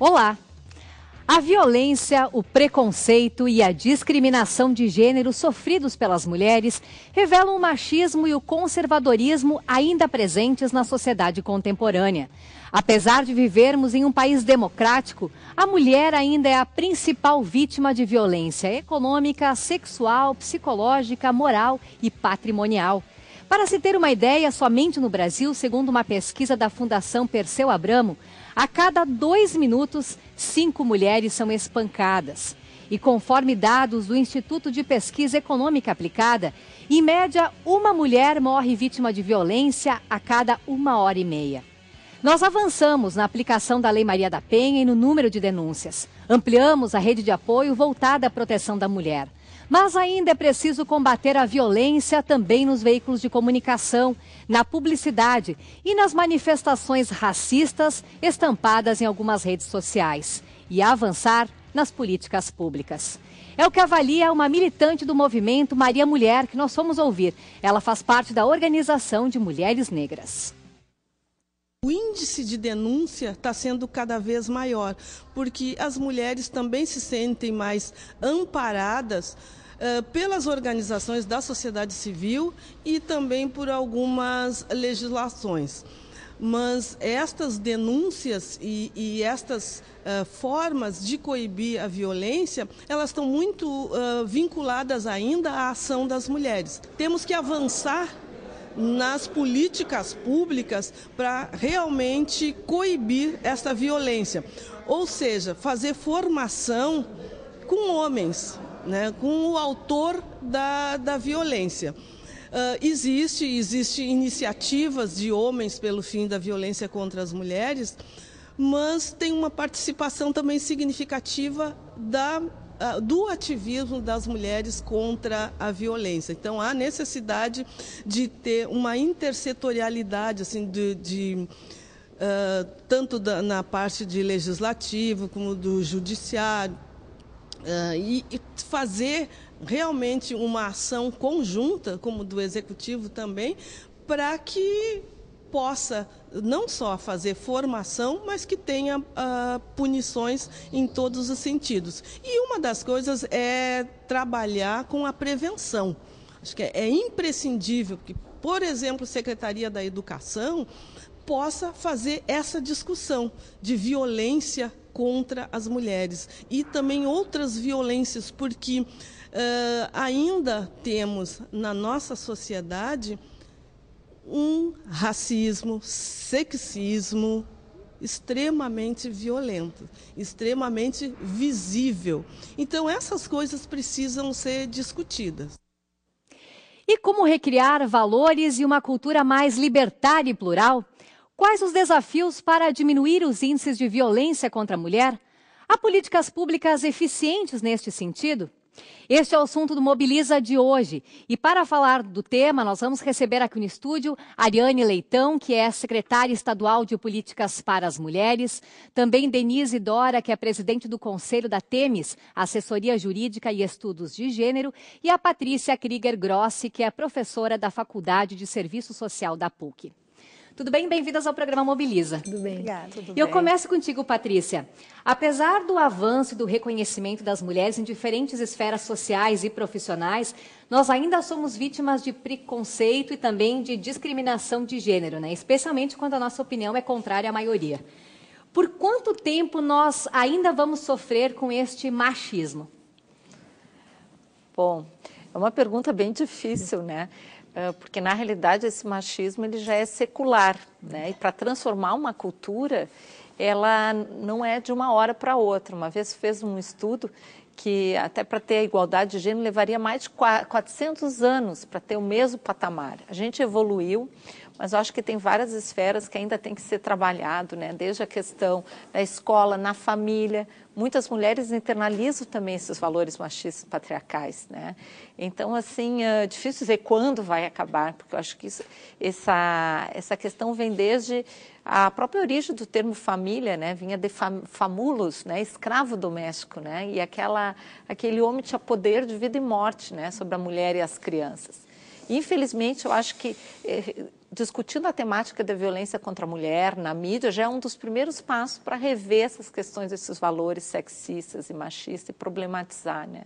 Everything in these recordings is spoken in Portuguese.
Olá! A violência, o preconceito e a discriminação de gênero sofridos pelas mulheres revelam o machismo e o conservadorismo ainda presentes na sociedade contemporânea. Apesar de vivermos em um país democrático, a mulher ainda é a principal vítima de violência econômica, sexual, psicológica, moral e patrimonial. Para se ter uma ideia, somente no Brasil, segundo uma pesquisa da Fundação Perseu Abramo, a cada 2 minutos, 5 mulheres são espancadas. E conforme dados do Instituto de Pesquisa Econômica Aplicada, em média, uma mulher morre vítima de violência a cada 1h30. Nós avançamos na aplicação da Lei Maria da Penha e no número de denúncias. Ampliamos a rede de apoio voltada à proteção da mulher. Mas ainda é preciso combater a violência também nos veículos de comunicação, na publicidade e nas manifestações racistas estampadas em algumas redes sociais. E avançar nas políticas públicas. É o que avalia uma militante do movimento Maria Mulher, que nós fomos ouvir. Ela faz parte da Organização de Mulheres Negras. O índice de denúncia está sendo cada vez maior, porque as mulheres também se sentem mais amparadas pelas organizações da sociedade civil e também por algumas legislações. Mas estas denúncias e estas formas de coibir a violência, elas estão muito vinculadas ainda à ação das mulheres. Temos que avançar nas políticas públicas para realmente coibir essa violência. Ou seja, fazer formação com homens, né, com o autor da violência. Existem iniciativas de homens pelo fim da violência contra as mulheres, mas tem uma participação também significativa do ativismo das mulheres contra a violência. Então, há necessidade de ter uma intersetorialidade, assim, tanto na parte de legislativo como do judiciário, e fazer realmente uma ação conjunta, como do executivo também, para que possa não só fazer formação, mas que tenha punições em todos os sentidos. E uma das coisas é trabalhar com a prevenção. Acho que é imprescindível que, por exemplo, a Secretaria da Educação possa fazer essa discussão de violência contra as mulheres e também outras violências, porque ainda temos na nossa sociedade um racismo, sexismo extremamente violento, extremamente visível. Então, essas coisas precisam ser discutidas. E como recriar valores e uma cultura mais libertária e plural? Quais os desafios para diminuir os índices de violência contra a mulher? Há políticas públicas eficientes neste sentido? Este é o assunto do Mobiliza de hoje. E para falar do tema, nós vamos receber aqui no estúdio Ariane Leitão, que é secretária estadual de Políticas para as Mulheres. Também Denise Dora, que é presidente do Conselho da Temis, Assessoria Jurídica e Estudos de Gênero. E a Patrícia Krieger Grossi, que é professora da Faculdade de Serviço Social da PUC. Tudo bem? Bem-vindas ao programa Mobiliza. Tudo bem. Obrigada. E eu começo contigo, Patrícia. Apesar do avanço e do reconhecimento das mulheres em diferentes esferas sociais e profissionais, nós ainda somos vítimas de preconceito e também de discriminação de gênero, né? Especialmente quando a nossa opinião é contrária à maioria. Por quanto tempo nós ainda vamos sofrer com este machismo? Bom, é uma pergunta bem difícil, né? Porque, na realidade, esse machismo ele já é secular, né? E para transformar uma cultura, ela não é de uma hora para outra. Uma vez fez um estudo que, até para ter a igualdade de gênero, levaria mais de 400 anos para ter o mesmo patamar. A gente evoluiu, mas eu acho que tem várias esferas que ainda tem que ser trabalhado, né? Desde a questão da escola, na família. Muitas mulheres internalizam também esses valores machistas patriarcais, né? Então, assim, é difícil dizer quando vai acabar, porque eu acho que essa questão vem desde a própria origem do termo família, né? Vinha de famulos, né? Escravo doméstico, né? E aquele homem tinha poder de vida e morte, né? Sobre a mulher e as crianças. Infelizmente, eu acho que discutindo a temática da violência contra a mulher na mídia já é um dos primeiros passos para rever essas questões, esses valores sexistas e machistas e problematizar, né,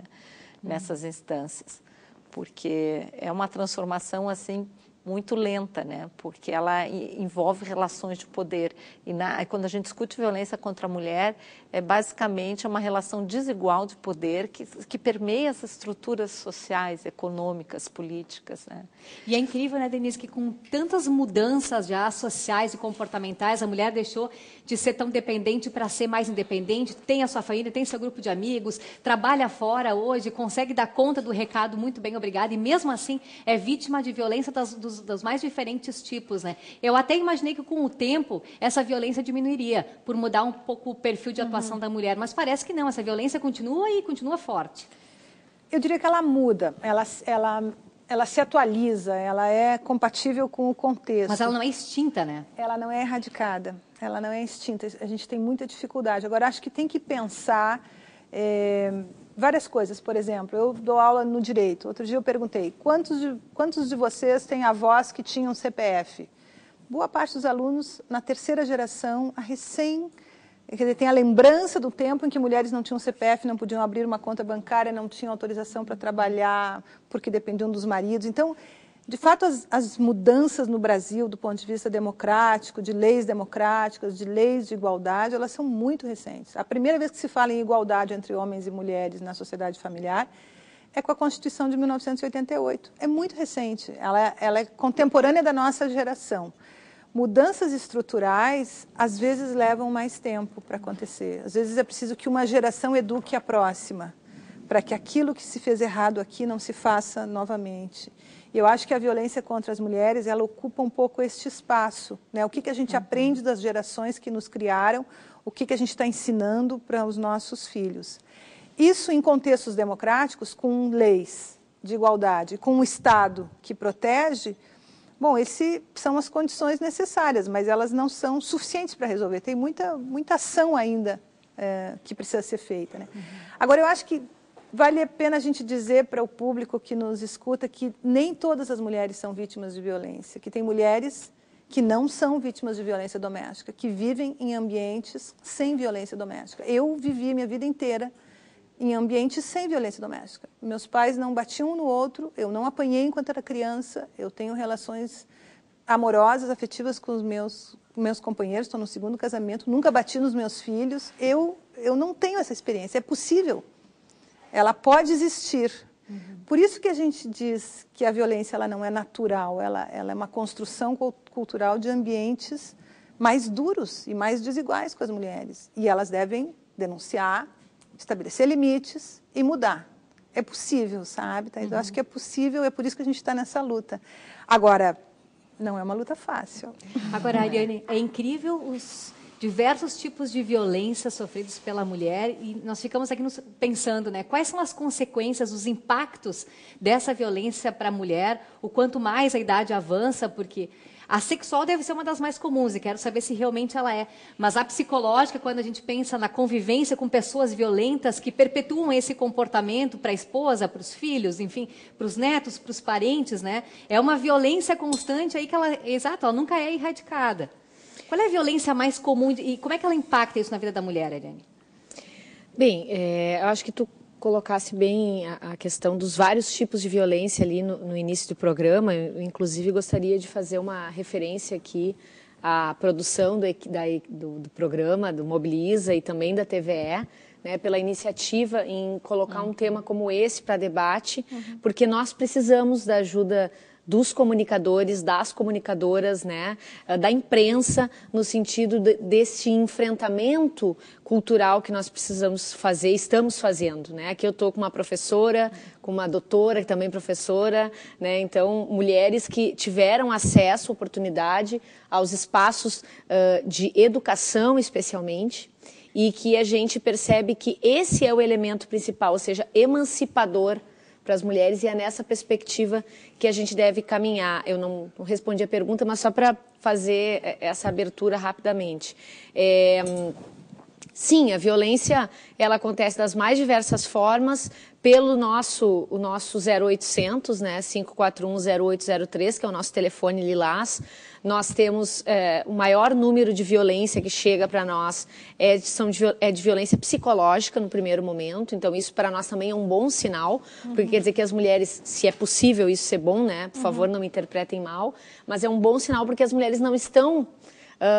nessas instâncias, porque é uma transformação assim muito lenta, né? Porque ela envolve relações de poder. E quando a gente discute violência contra a mulher, é basicamente uma relação desigual de poder que permeia essas estruturas sociais, econômicas, políticas, né? E é incrível, né, Denise, que com tantas mudanças já sociais e comportamentais, a mulher deixou de ser tão dependente para ser mais independente, tem a sua família, tem seu grupo de amigos, trabalha fora hoje, consegue dar conta do recado muito bem, obrigada, e mesmo assim é vítima de violência dos mais diferentes tipos, né? Eu até imaginei que com o tempo essa violência diminuiria, por mudar um pouco o perfil de atuação da mulher, mas parece que não, essa violência continua e continua forte. Eu diria que ela muda, ela se atualiza, ela é compatível com o contexto. Mas ela não é extinta, né? Ela não é erradicada, ela não é extinta, a gente tem muita dificuldade. Agora, acho que tem que pensar várias coisas. Por exemplo, eu dou aula no direito. Outro dia eu perguntei, quantos de vocês têm avós que tinham CPF? Boa parte dos alunos, na terceira geração, quer dizer, tem a lembrança do tempo em que mulheres não tinham CPF, não podiam abrir uma conta bancária, não tinham autorização para trabalhar, porque dependiam dos maridos. Então, de fato, as mudanças no Brasil, do ponto de vista democrático, de leis democráticas, de leis de igualdade, elas são muito recentes. A primeira vez que se fala em igualdade entre homens e mulheres na sociedade familiar é com a Constituição de 1988. É muito recente, ela é contemporânea da nossa geração. Mudanças estruturais, às vezes, levam mais tempo para acontecer. Às vezes é preciso que uma geração eduque a próxima, para que aquilo que se fez errado aqui não se faça novamente. E eu acho que a violência contra as mulheres, ela ocupa um pouco este espaço, né? O que a gente aprende das gerações que nos criaram, o que a gente está ensinando para os nossos filhos. Isso em contextos democráticos, com leis de igualdade, com um Estado que protege. Bom, essas são as condições necessárias, mas elas não são suficientes para resolver. Tem muita ação ainda que precisa ser feita, né? Agora, eu acho que vale a pena a gente dizer para o público que nos escuta que nem todas as mulheres são vítimas de violência, que tem mulheres que não são vítimas de violência doméstica, que vivem em ambientes sem violência doméstica. Eu vivi a minha vida inteira em ambientes sem violência doméstica. Meus pais não batiam um no outro, eu não apanhei enquanto era criança, eu tenho relações amorosas, afetivas com os meus companheiros, estou no segundo casamento, nunca bati nos meus filhos. Eu não tenho essa experiência, é possível. Ela pode existir. Por isso que a gente diz que a violência ela não é natural, ela é uma construção cultural de ambientes mais duros e mais desiguais com as mulheres. E elas devem denunciar, estabelecer limites e mudar. É possível, sabe? Eu acho que é possível, é por isso que a gente está nessa luta. Agora, não é uma luta fácil. Agora, Ariane, é incrível os diversos tipos de violência sofridos pela mulher e nós ficamos aqui pensando, né, quais são as consequências, os impactos dessa violência para a mulher, o quanto mais a idade avança, porque a sexual deve ser uma das mais comuns e quero saber se realmente ela é, mas a psicológica, quando a gente pensa na convivência com pessoas violentas que perpetuam esse comportamento para a esposa, para os filhos, enfim, para os netos, para os parentes, né, é uma violência constante aí que ela nunca é erradicada. Qual é a violência mais comum e como é que ela impacta isso na vida da mulher, Ariane? Bem, eu acho que tu colocasse bem a questão dos vários tipos de violência ali no início do programa. Eu, inclusive, gostaria de fazer uma referência aqui à produção do programa, do Mobiliza e também da TVE, né, pela iniciativa em colocar um tema como esse para debate, porque nós precisamos da ajuda dos comunicadores, das comunicadoras, né, da imprensa, no sentido desse enfrentamento cultural que nós precisamos fazer, estamos fazendo, né? Aqui eu estou com uma professora, com uma doutora, que também é professora, né? Então, mulheres que tiveram acesso, oportunidade aos espaços de educação, especialmente, e que a gente percebe que esse é o elemento principal, ou seja, emancipador para as mulheres, e é nessa perspectiva que a gente deve caminhar. Eu não respondi a pergunta, mas só para fazer essa abertura rapidamente. Sim, a violência ela acontece das mais diversas formas, pelo o nosso 0800, né, 541-0803, que é o nosso telefone lilás. Nós temos o maior número de violência que chega para nós é de violência psicológica no primeiro momento, então isso para nós também é um bom sinal, porque quer dizer que as mulheres, se é possível isso ser bom, né, por favor não me interpretem mal, mas é um bom sinal porque as mulheres não estão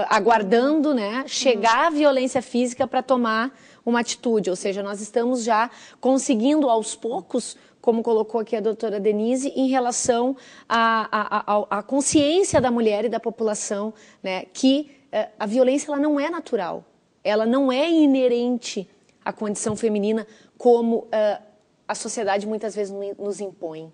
aguardando, né, chegar a violência física para tomar uma atitude, ou seja, nós estamos já conseguindo aos poucos, como colocou aqui a doutora Denise, em relação à consciência da mulher e da população, né, que a violência ela não é natural, ela não é inerente à condição feminina como a sociedade muitas vezes nos impõe.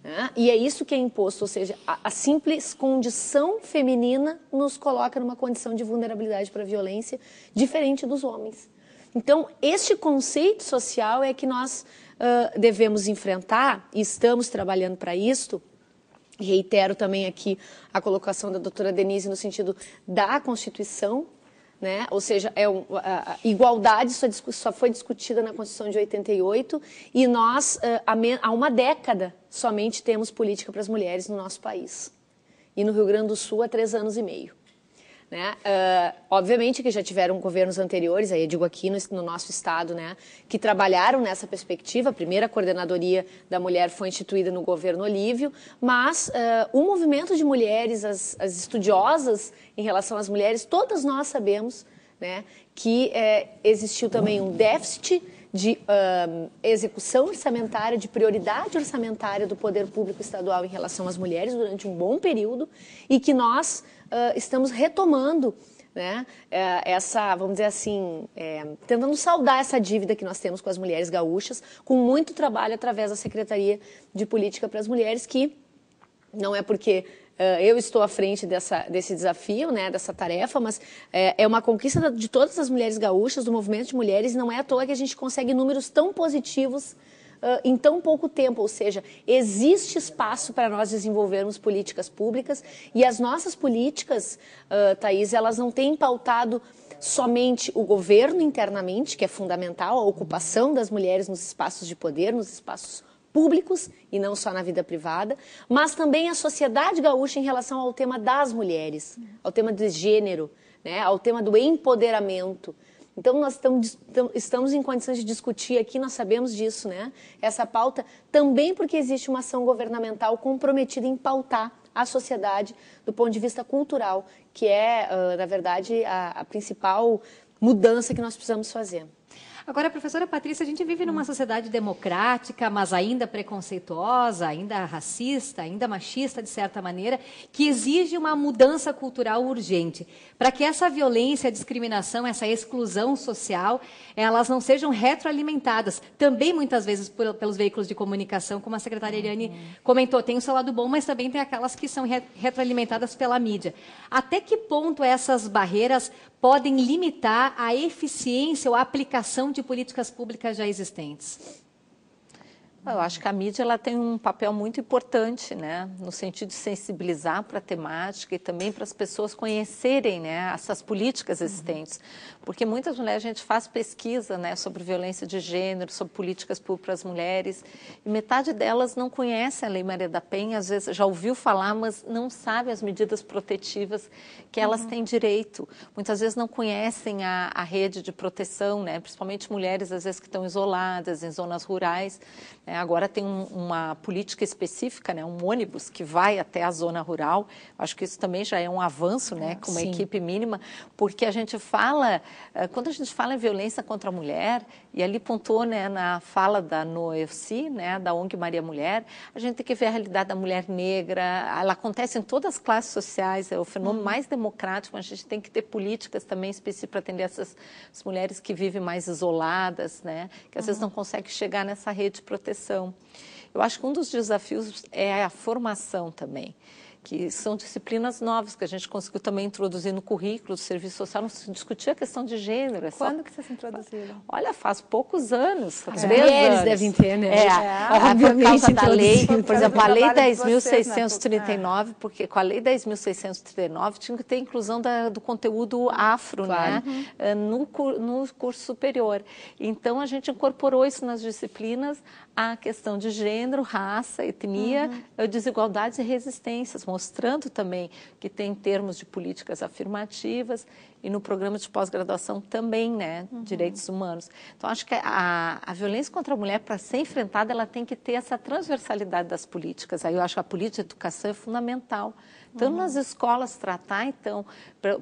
Né? E é isso que é imposto, ou seja, a simples condição feminina nos coloca numa condição de vulnerabilidade para a violência diferente dos homens. Então, este conceito social é que nós devemos enfrentar e estamos trabalhando para isso. Reitero também aqui a colocação da doutora Denise no sentido da Constituição, né? Ou seja, a igualdade só foi discutida na Constituição de 88 e nós, há uma década, somente temos política para as mulheres no nosso país. E no Rio Grande do Sul há 3 anos e meio. Né? Obviamente que já tiveram governos anteriores, aí eu digo aqui no nosso estado, né, que trabalharam nessa perspectiva. A primeira coordenadoria da mulher foi instituída no governo Olívio, mas o movimento de mulheres, as estudiosas em relação às mulheres, todas nós sabemos, né, que existiu também um déficit de execução orçamentária, de prioridade orçamentária do poder público estadual em relação às mulheres durante um bom período e que nós estamos retomando, né, vamos dizer assim, tentando saldar essa dívida que nós temos com as mulheres gaúchas, com muito trabalho através da Secretaria de Política para as Mulheres, que não é porque eu estou à frente desse desafio, né, dessa tarefa, mas é uma conquista de todas as mulheres gaúchas, do movimento de mulheres, e não é à toa que a gente consegue números tão positivos em tão pouco tempo, ou seja, existe espaço para nós desenvolvermos políticas públicas e as nossas políticas, Thaís, elas não têm pautado somente o governo internamente, que é fundamental, a ocupação das mulheres nos espaços de poder, nos espaços públicos e não só na vida privada, mas também a sociedade gaúcha em relação ao tema das mulheres, ao tema do gênero, né, ao tema do empoderamento. Então, nós estamos em condições de discutir aqui, nós sabemos disso, né? Essa pauta também porque existe uma ação governamental comprometida em pautar a sociedade do ponto de vista cultural, que é, na verdade, a principal mudança que nós precisamos fazer. Agora, professora Patrícia, a gente vive numa sociedade democrática, mas ainda preconceituosa, ainda racista, ainda machista, de certa maneira, que exige uma mudança cultural urgente, para que essa violência, a discriminação, essa exclusão social, elas não sejam retroalimentadas, também muitas vezes pelos veículos de comunicação, como a secretária Eliane comentou, tem o seu lado bom, mas também tem aquelas que são retroalimentadas pela mídia. Até que ponto essas barreiras podem limitar a eficiência ou a aplicação de políticas públicas já existentes? Eu acho que a mídia ela tem um papel muito importante, né, no sentido de sensibilizar para a temática e também para as pessoas conhecerem, né, essas políticas existentes. Porque muitas mulheres, a gente faz pesquisa, né, sobre violência de gênero, sobre políticas públicas para as mulheres, e metade delas não conhece a Lei Maria da Penha, às vezes já ouviu falar, mas não sabe as medidas protetivas que elas têm direito. Muitas vezes não conhecem a rede de proteção, né, principalmente mulheres, às vezes, que estão isoladas em zonas rurais, né. Agora tem uma política específica, né, um ônibus que vai até a zona rural. Acho que isso também já é um avanço, né, com uma equipe mínima, porque a gente fala, quando a gente fala em violência contra a mulher, e ali pontuou, né, na fala da NOEFC, né, da ONG Maria Mulher, a gente tem que ver a realidade da mulher negra. Ela acontece em todas as classes sociais, é o fenômeno mais democrático, mas a gente tem que ter políticas também específicas para atender essas mulheres que vivem mais isoladas, né, que às vezes não conseguem chegar nessa rede de proteção. Eu acho que um dos desafios é a formação também. que são disciplinas novas que a gente conseguiu também introduzir no currículo do serviço social, não se discutia a questão de gênero. Quando que vocês introduziram? Olha, faz poucos anos, As 3 mulheres anos. devem ter, né? Por causa da lei, Por por exemplo, a causa do lei trabalho de vocês, 10.639, porque com a lei 10.639 tinha que ter inclusão do conteúdo afro, Claro. né? No curso superior. Então, a gente incorporou isso nas disciplinas, a questão de gênero, raça, etnia, desigualdades e resistências, mostrando também que tem termos de políticas afirmativas e no programa de pós-graduação também, né, direitos humanos. Então, acho que a violência contra a mulher, para ser enfrentada, ela tem que ter essa transversalidade das políticas. Aí eu acho que a política de educação é fundamental. Tanto nas escolas tratar, então,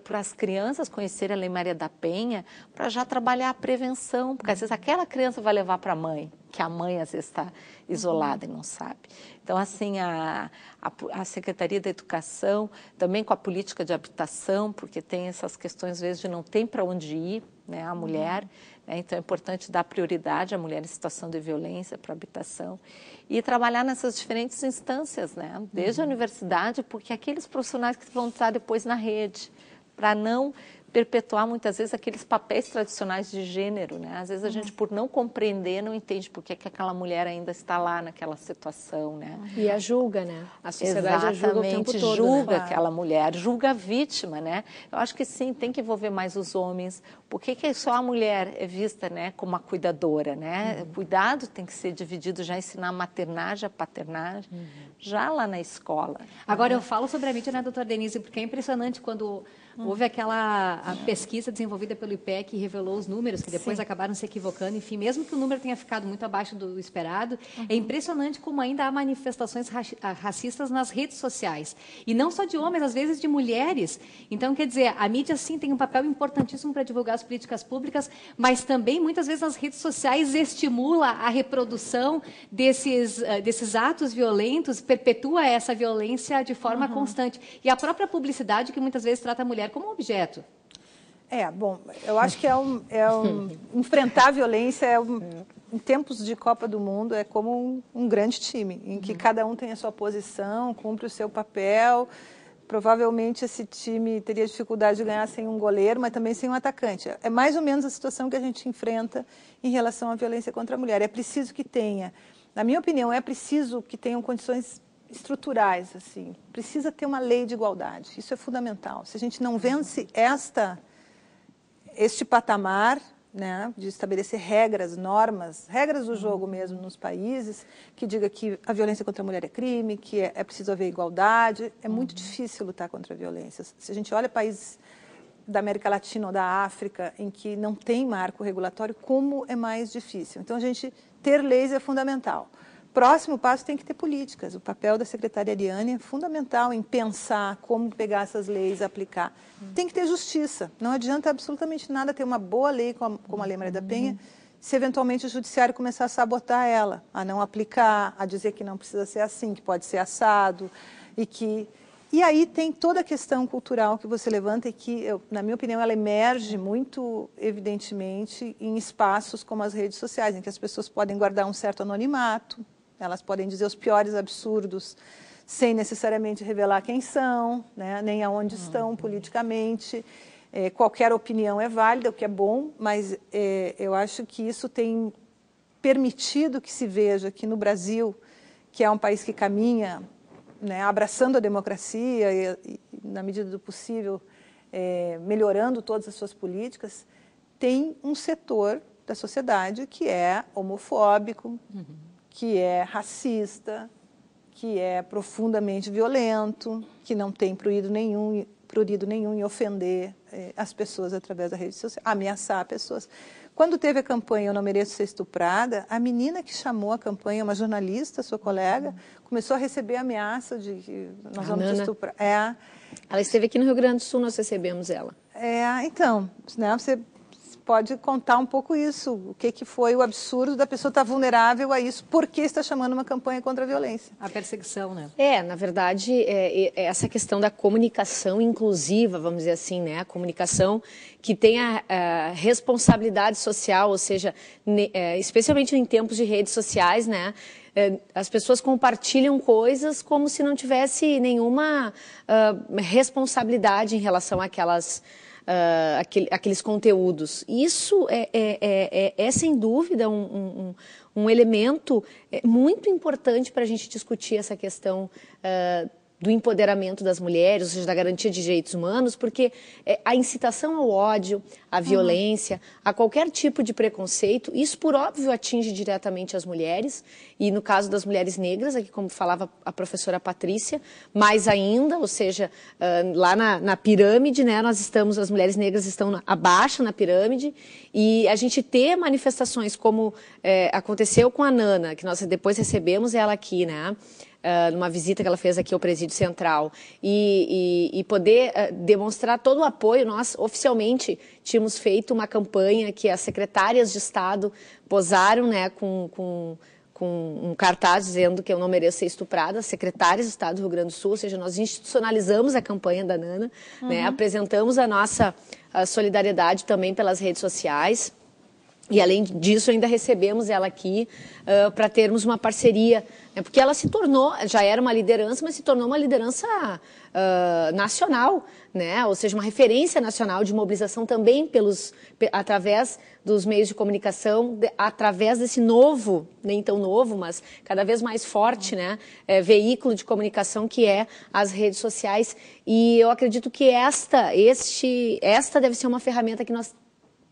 para as crianças conhecerem a Lei Maria da Penha, para já trabalhar a prevenção, porque às vezes aquela criança vai levar para a mãe, que a mãe às vezes está isolada e não sabe. Então, assim, a Secretaria da Educação, também com a política de habitação, porque tem essas questões, às vezes, de não tem para onde ir, né, a mulher, né, então é importante dar prioridade à mulher em situação de violência para habitação e trabalhar nessas diferentes instâncias, né, desde a universidade, porque aqueles profissionais que vão estar depois na rede, para não perpetuar muitas vezes aqueles papéis tradicionais de gênero, né? Às vezes a gente, por não compreender, não entende por que aquela mulher ainda está lá naquela situação, né? E a julga, né? A sociedade a julga o tempo todo, julga, né? aquela mulher, julga a vítima, né? Eu acho que sim, tem que envolver mais os homens. Por que só a mulher é vista, né, como a cuidadora, né? O cuidado tem que ser dividido, já ensinar a maternagem, a paternagem, já lá na escola. Agora, eu falo sobre a mídia, né, doutora Denise, porque é impressionante quando houve a pesquisa desenvolvida pelo IPEC que revelou os números, que depois acabaram se equivocando. Enfim, mesmo que o número tenha ficado muito abaixo do esperado, é impressionante como ainda há manifestações racistas nas redes sociais. E não só de homens, às vezes de mulheres. Então, quer dizer, a mídia, sim, tem um papel importantíssimo para divulgar as políticas públicas, mas também, muitas vezes, nas redes sociais estimula a reprodução desses atos violentos, perpetua essa violência de forma constante. E a própria publicidade, que muitas vezes trata a mulher como objeto. Bom, eu acho que enfrentar a violência em tempos de Copa do Mundo é como um grande time, em que cada um tem a sua posição, cumpre o seu papel. Provavelmente esse time teria dificuldade de ganhar sem um goleiro, mas também sem um atacante. É mais ou menos a situação que a gente enfrenta em relação à violência contra a mulher. É preciso que tenha, na minha opinião, é preciso que tenham condições estruturais, assim. Precisa ter uma lei de igualdade. Isso é fundamental. Se a gente não vence este patamar, né, de estabelecer regras, normas, regras do jogo mesmo nos países, que diga que a violência contra a mulher é crime, que é preciso haver igualdade, é muito difícil lutar contra a violência. Se a gente olha países da América Latina ou da África, em que não tem marco regulatório, como é mais difícil. Então, a gente ter leis é fundamental. Próximo passo tem que ter políticas. O papel da secretária Ariane é fundamental em pensar como pegar essas leis e aplicar. Tem que ter justiça. Não adianta absolutamente nada ter uma boa lei como a Lei Maria da Penha, se eventualmente o judiciário começar a sabotar ela, a não aplicar, a dizer que não precisa ser assim, que pode ser assado. E aí tem toda a questão cultural que você levanta e que, na minha opinião, ela emerge muito evidentemente em espaços como as redes sociais, em que as pessoas podem guardar um certo anonimato. Elas podem dizer os piores absurdos sem necessariamente revelar quem são, né, nem aonde estão politicamente. Qualquer opinião é válida, o que é bom, mas eu acho que isso tem permitido que se veja que no Brasil, que é um país que caminha, né, abraçando a democracia e, na medida do possível, melhorando todas as suas políticas, tem um setor da sociedade que é homofóbico, que é racista, que é profundamente violento, que não tem prurido nenhum em ofender as pessoas através da rede social, ameaçar pessoas. Quando teve a campanha Eu Não Mereço Ser Estuprada, a menina que chamou a campanha, uma jornalista, sua colega, começou a receber ameaça de que nós vamos te estuprar. Ela esteve aqui no Rio Grande do Sul, nós recebemos ela. Então, né, você pode contar um pouco isso, o que foi o absurdo da pessoa estar vulnerável a isso, por que está chamando uma campanha contra a violência? A perseguição, né? Na verdade, essa questão da comunicação inclusiva, vamos dizer assim, né? A comunicação que tem a responsabilidade social, ou seja, especialmente em tempos de redes sociais, né? as pessoas compartilham coisas como se não tivesse nenhuma responsabilidade em relação àquelas... aqueles conteúdos. Isso é sem dúvida um elemento muito importante para a gente discutir essa questão do empoderamento das mulheres, ou seja, da garantia de direitos humanos, porque a incitação ao ódio, à violência, a qualquer tipo de preconceito, isso, por óbvio, atinge diretamente as mulheres, e no caso das mulheres negras, aqui como falava a professora Patrícia, mais ainda, ou seja, lá na pirâmide, né, as mulheres negras estão abaixo na pirâmide, e a gente ter manifestações como aconteceu com a Nana, que nós depois recebemos ela aqui, né, numa visita que ela fez aqui ao Presídio Central, e poder demonstrar todo o apoio. Nós, oficialmente, tínhamos feito uma campanha que as secretárias de Estado posaram, né, com um cartaz dizendo que eu não mereço ser estuprada, secretárias de Estado do Rio Grande do Sul, ou seja, nós institucionalizamos a campanha da Nana, né, apresentamos a nossa solidariedade também pelas redes sociais. E, além disso, ainda recebemos ela aqui para termos uma parceria, né, porque ela se tornou, já era uma liderança, mas se tornou uma liderança nacional, né, ou seja, uma referência nacional de mobilização também através dos meios de comunicação, através desse novo, nem tão novo, mas cada vez mais forte, né, veículo de comunicação que é as redes sociais. E eu acredito que esta deve ser uma ferramenta que nós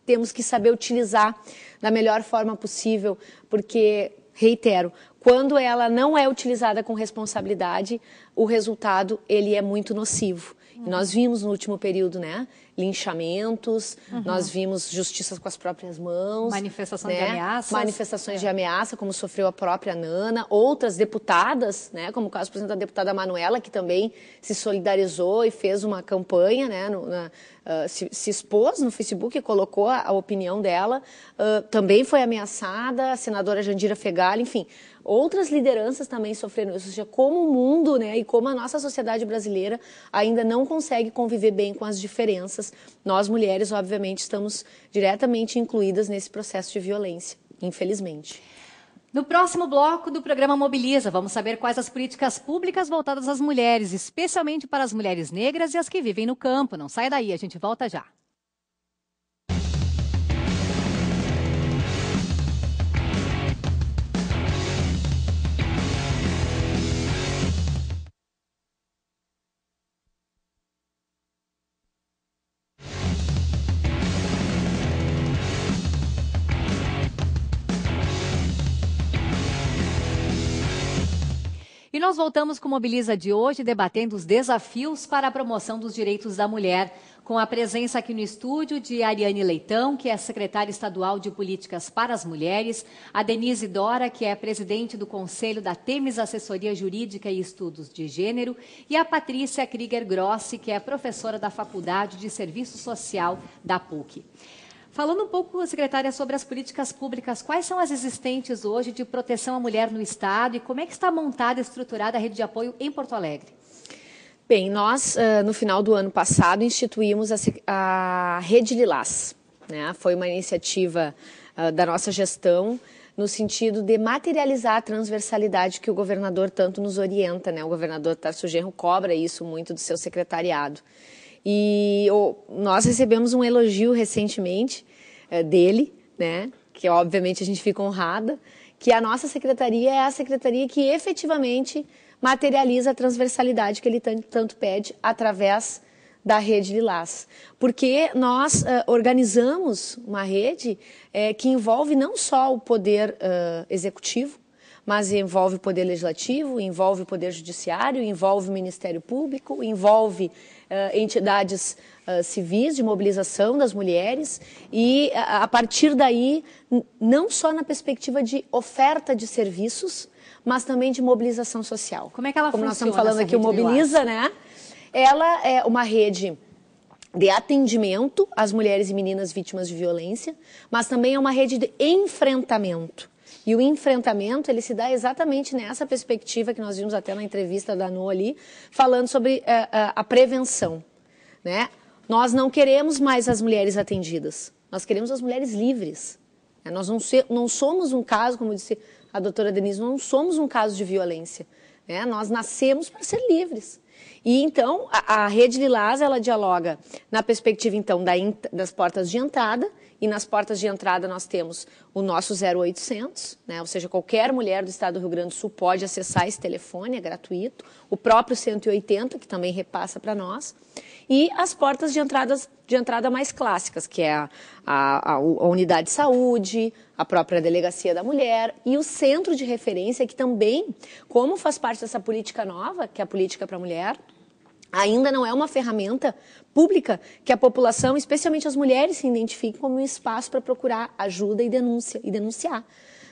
temos que saber utilizar da melhor forma possível, porque, reitero, quando ela não é utilizada com responsabilidade, o resultado ele é muito nocivo. E nós vimos no último período, né, linchamentos, nós vimos justiça com as próprias mãos. Manifestações de ameaças. Manifestações de ameaça, como sofreu a própria Nana, outras deputadas, né, como o caso, por exemplo, da deputada Manuela, que também se solidarizou e fez uma campanha, né, se expôs no Facebook e colocou a opinião dela, também foi ameaçada, a senadora Jandira Fegali, enfim, outras lideranças também sofreram isso, ou seja, como o mundo, né, e como a nossa sociedade brasileira ainda não consegue conviver bem com as diferenças. Nós, mulheres, obviamente, estamos diretamente incluídas nesse processo de violência, infelizmente. No próximo bloco do programa Mobiliza, vamos saber quais as políticas públicas voltadas às mulheres, especialmente para as mulheres negras e as que vivem no campo. Não sai daí, a gente volta já. E nós voltamos com o Mobiliza de hoje, debatendo os desafios para a promoção dos direitos da mulher, com a presença aqui no estúdio de Ariane Leitão, que é secretária estadual de Políticas para as Mulheres, a Denise Dora, que é presidente do Conselho da Temis Assessoria Jurídica e Estudos de Gênero, e a Patrícia Krieger Grossi, que é professora da Faculdade de Serviço Social da PUC. Falando um pouco, secretária, sobre as políticas públicas, quais são as existentes hoje de proteção à mulher no Estado e como é que está montada e estruturada a rede de apoio em Porto Alegre? Bem, nós, no final do ano passado, instituímos a Rede Lilás, né? Foi uma iniciativa da nossa gestão no sentido de materializar a transversalidade que o governador tanto nos orienta, né? O governador Tarso Genro cobra isso muito do seu secretariado. E nós recebemos um elogio recentemente dele, né, que obviamente a gente fica honrada, que a nossa secretaria é a secretaria que efetivamente materializa a transversalidade que ele tanto pede através da Rede Lilás. Porque nós organizamos uma rede que envolve não só o poder executivo, mas envolve o Poder Legislativo, envolve o Poder Judiciário, envolve o Ministério Público, envolve entidades civis de mobilização das mulheres e, a partir daí, não só na perspectiva de oferta de serviços, mas também de mobilização social. Como é que ela funciona? Como nós estamos falando aqui, o Mobiliza, né? Ela é uma rede de atendimento às mulheres e meninas vítimas de violência, mas também é uma rede de enfrentamento. E o enfrentamento, ele se dá exatamente nessa perspectiva que nós vimos até na entrevista da NO ali, falando sobre a prevenção, né? Nós não queremos mais as mulheres atendidas, nós queremos as mulheres livres. Nós não somos um caso, como eu disse a doutora Denise, não somos um caso de violência, né? Nós nascemos para ser livres. E então a Rede Lilás, ela dialoga na perspectiva então das portas de entrada, e nas portas de entrada nós temos o nosso 0800, né? Ou seja, qualquer mulher do estado do Rio Grande do Sul pode acessar esse telefone, é gratuito, o próprio 180, que também repassa para nós, e as portas de entrada mais clássicas, que é a unidade de saúde, a própria delegacia da mulher e o centro de referência, que também, como faz parte dessa política nova, que é a política para a mulher, ainda não é uma ferramenta pública que a população, especialmente as mulheres, se identifiquem como um espaço para procurar ajuda e denunciar.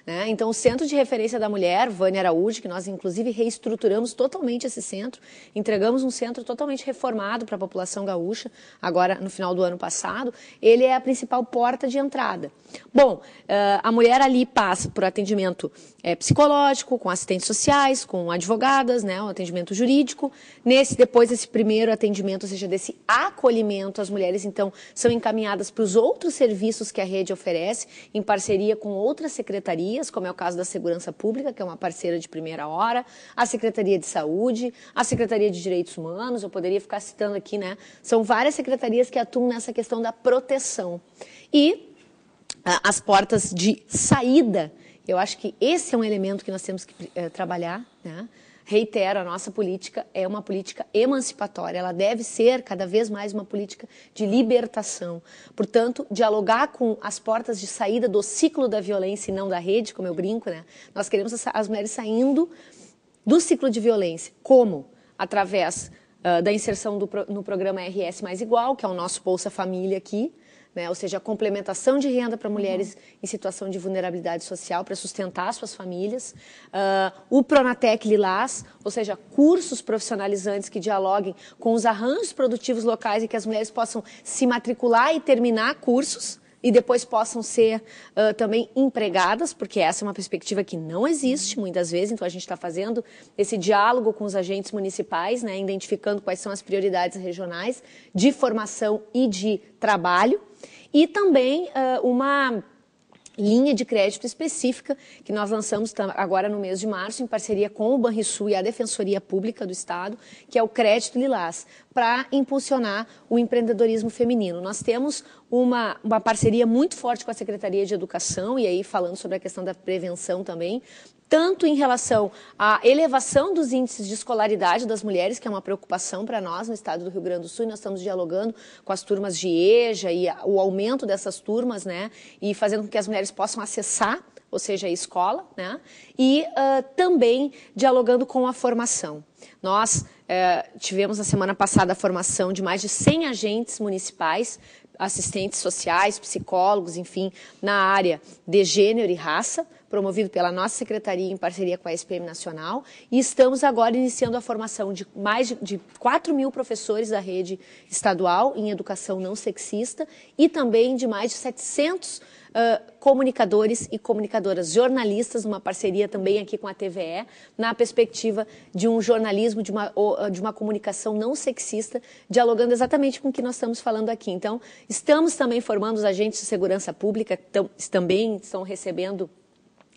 Né? Então, o Centro de Referência da Mulher, Vânia Araújo, que nós inclusive reestruturamos totalmente esse centro, entregamos um centro totalmente reformado para a população gaúcha, agora no final do ano passado, ele é a principal porta de entrada. Bom, a mulher ali passa por atendimento psicológico, com assistentes sociais, com advogadas, né, um atendimento jurídico. Depois desse primeiro atendimento, ou seja, desse acolhimento, as mulheres então são encaminhadas para os outros serviços que a rede oferece, em parceria com outras secretarias, como é o caso da Segurança Pública, que é uma parceira de primeira hora, a Secretaria de Saúde, a Secretaria de Direitos Humanos, eu poderia ficar citando aqui, né? São várias secretarias que atuam nessa questão da proteção. E as portas de saída, eu acho que esse é um elemento que nós temos que trabalhar, né? Reitero, a nossa política é uma política emancipatória, ela deve ser cada vez mais uma política de libertação. Portanto, dialogar com as portas de saída do ciclo da violência e não da rede, como eu brinco, né? Nós queremos as mulheres saindo do ciclo de violência. Como? Através da inserção no programa RS Mais Igual, que é o nosso Bolsa Família aqui, né? Ou seja, a complementação de renda para mulheres em situação de vulnerabilidade social para sustentar suas famílias. O Pronatec Lilás, ou seja, cursos profissionalizantes que dialoguem com os arranjos produtivos locais e que as mulheres possam se matricular e terminar cursos e depois possam ser também empregadas, porque essa é uma perspectiva que não existe muitas vezes, então a gente está fazendo esse diálogo com os agentes municipais, né, identificando quais são as prioridades regionais de formação e de trabalho, e também uma linha de crédito específica que nós lançamos agora no mês de março, em parceria com o Banrisul e a Defensoria Pública do Estado, que é o Crédito Lilás, para impulsionar o empreendedorismo feminino. Nós temos uma parceria muito forte com a Secretaria de Educação, e aí falando sobre a questão da prevenção também, tanto em relação à elevação dos índices de escolaridade das mulheres, que é uma preocupação para nós no estado do Rio Grande do Sul, e nós estamos dialogando com as turmas de EJA e o aumento dessas turmas, né, e fazendo com que as mulheres possam acessar, ou seja, a escola, né, e também dialogando com a formação. Nós tivemos na semana passada a formação de mais de 100 agentes municipais, assistentes sociais, psicólogos, enfim, na área de gênero e raça, promovido pela nossa secretaria em parceria com a SPM Nacional, e estamos agora iniciando a formação de mais de 4 mil professores da rede estadual em educação não sexista e também de mais de 700 comunicadores e comunicadoras, jornalistas, numa parceria também aqui com a TVE, na perspectiva de um jornalismo, de uma comunicação não sexista, dialogando exatamente com o que nós estamos falando aqui. Então, estamos também formando os agentes de segurança pública, que também estão recebendo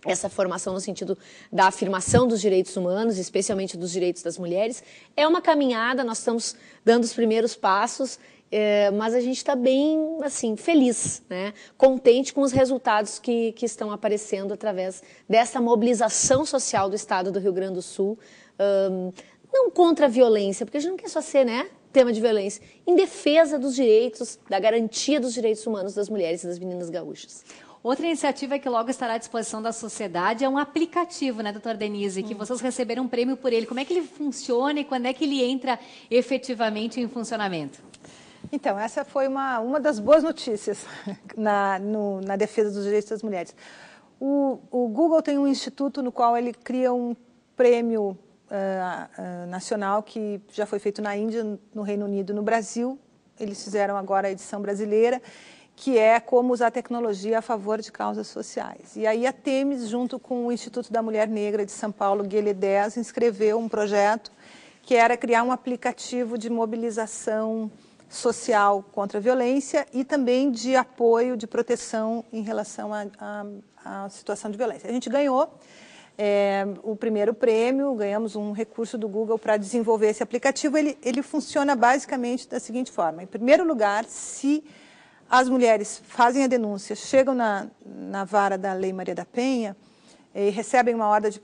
essa formação no sentido da afirmação dos direitos humanos, especialmente dos direitos das mulheres. É uma caminhada, nós estamos dando os primeiros passos, mas a gente está bem, assim, feliz, né? Contente com os resultados que estão aparecendo através dessa mobilização social do Estado do Rio Grande do Sul, não contra a violência, porque a gente não quer só ser, né, tema de violência, em defesa dos direitos, da garantia dos direitos humanos das mulheres e das meninas gaúchas. Outra iniciativa que logo estará à disposição da sociedade é um aplicativo, né, doutora Denise, que vocês receberam um prêmio por ele. Como é que ele funciona e quando é que ele entra efetivamente em funcionamento? Então, essa foi uma das boas notícias na defesa dos direitos das mulheres. O Google tem um instituto no qual ele cria um prêmio nacional que já foi feito na Índia, no Reino Unido, no Brasil. Eles fizeram agora a edição brasileira, que é como usar a tecnologia a favor de causas sociais. E aí a Temis, junto com o Instituto da Mulher Negra de São Paulo, Guilherme 10, inscreveu um projeto que era criar um aplicativo de mobilização social contra a violência e também de apoio, de proteção em relação à situação de violência. A gente ganhou. o primeiro prêmio, ganhamos um recurso do Google para desenvolver esse aplicativo. Ele funciona basicamente da seguinte forma. Em primeiro lugar, se as mulheres fazem a denúncia, chegam na vara da Lei Maria da Penha e recebem uma ordem de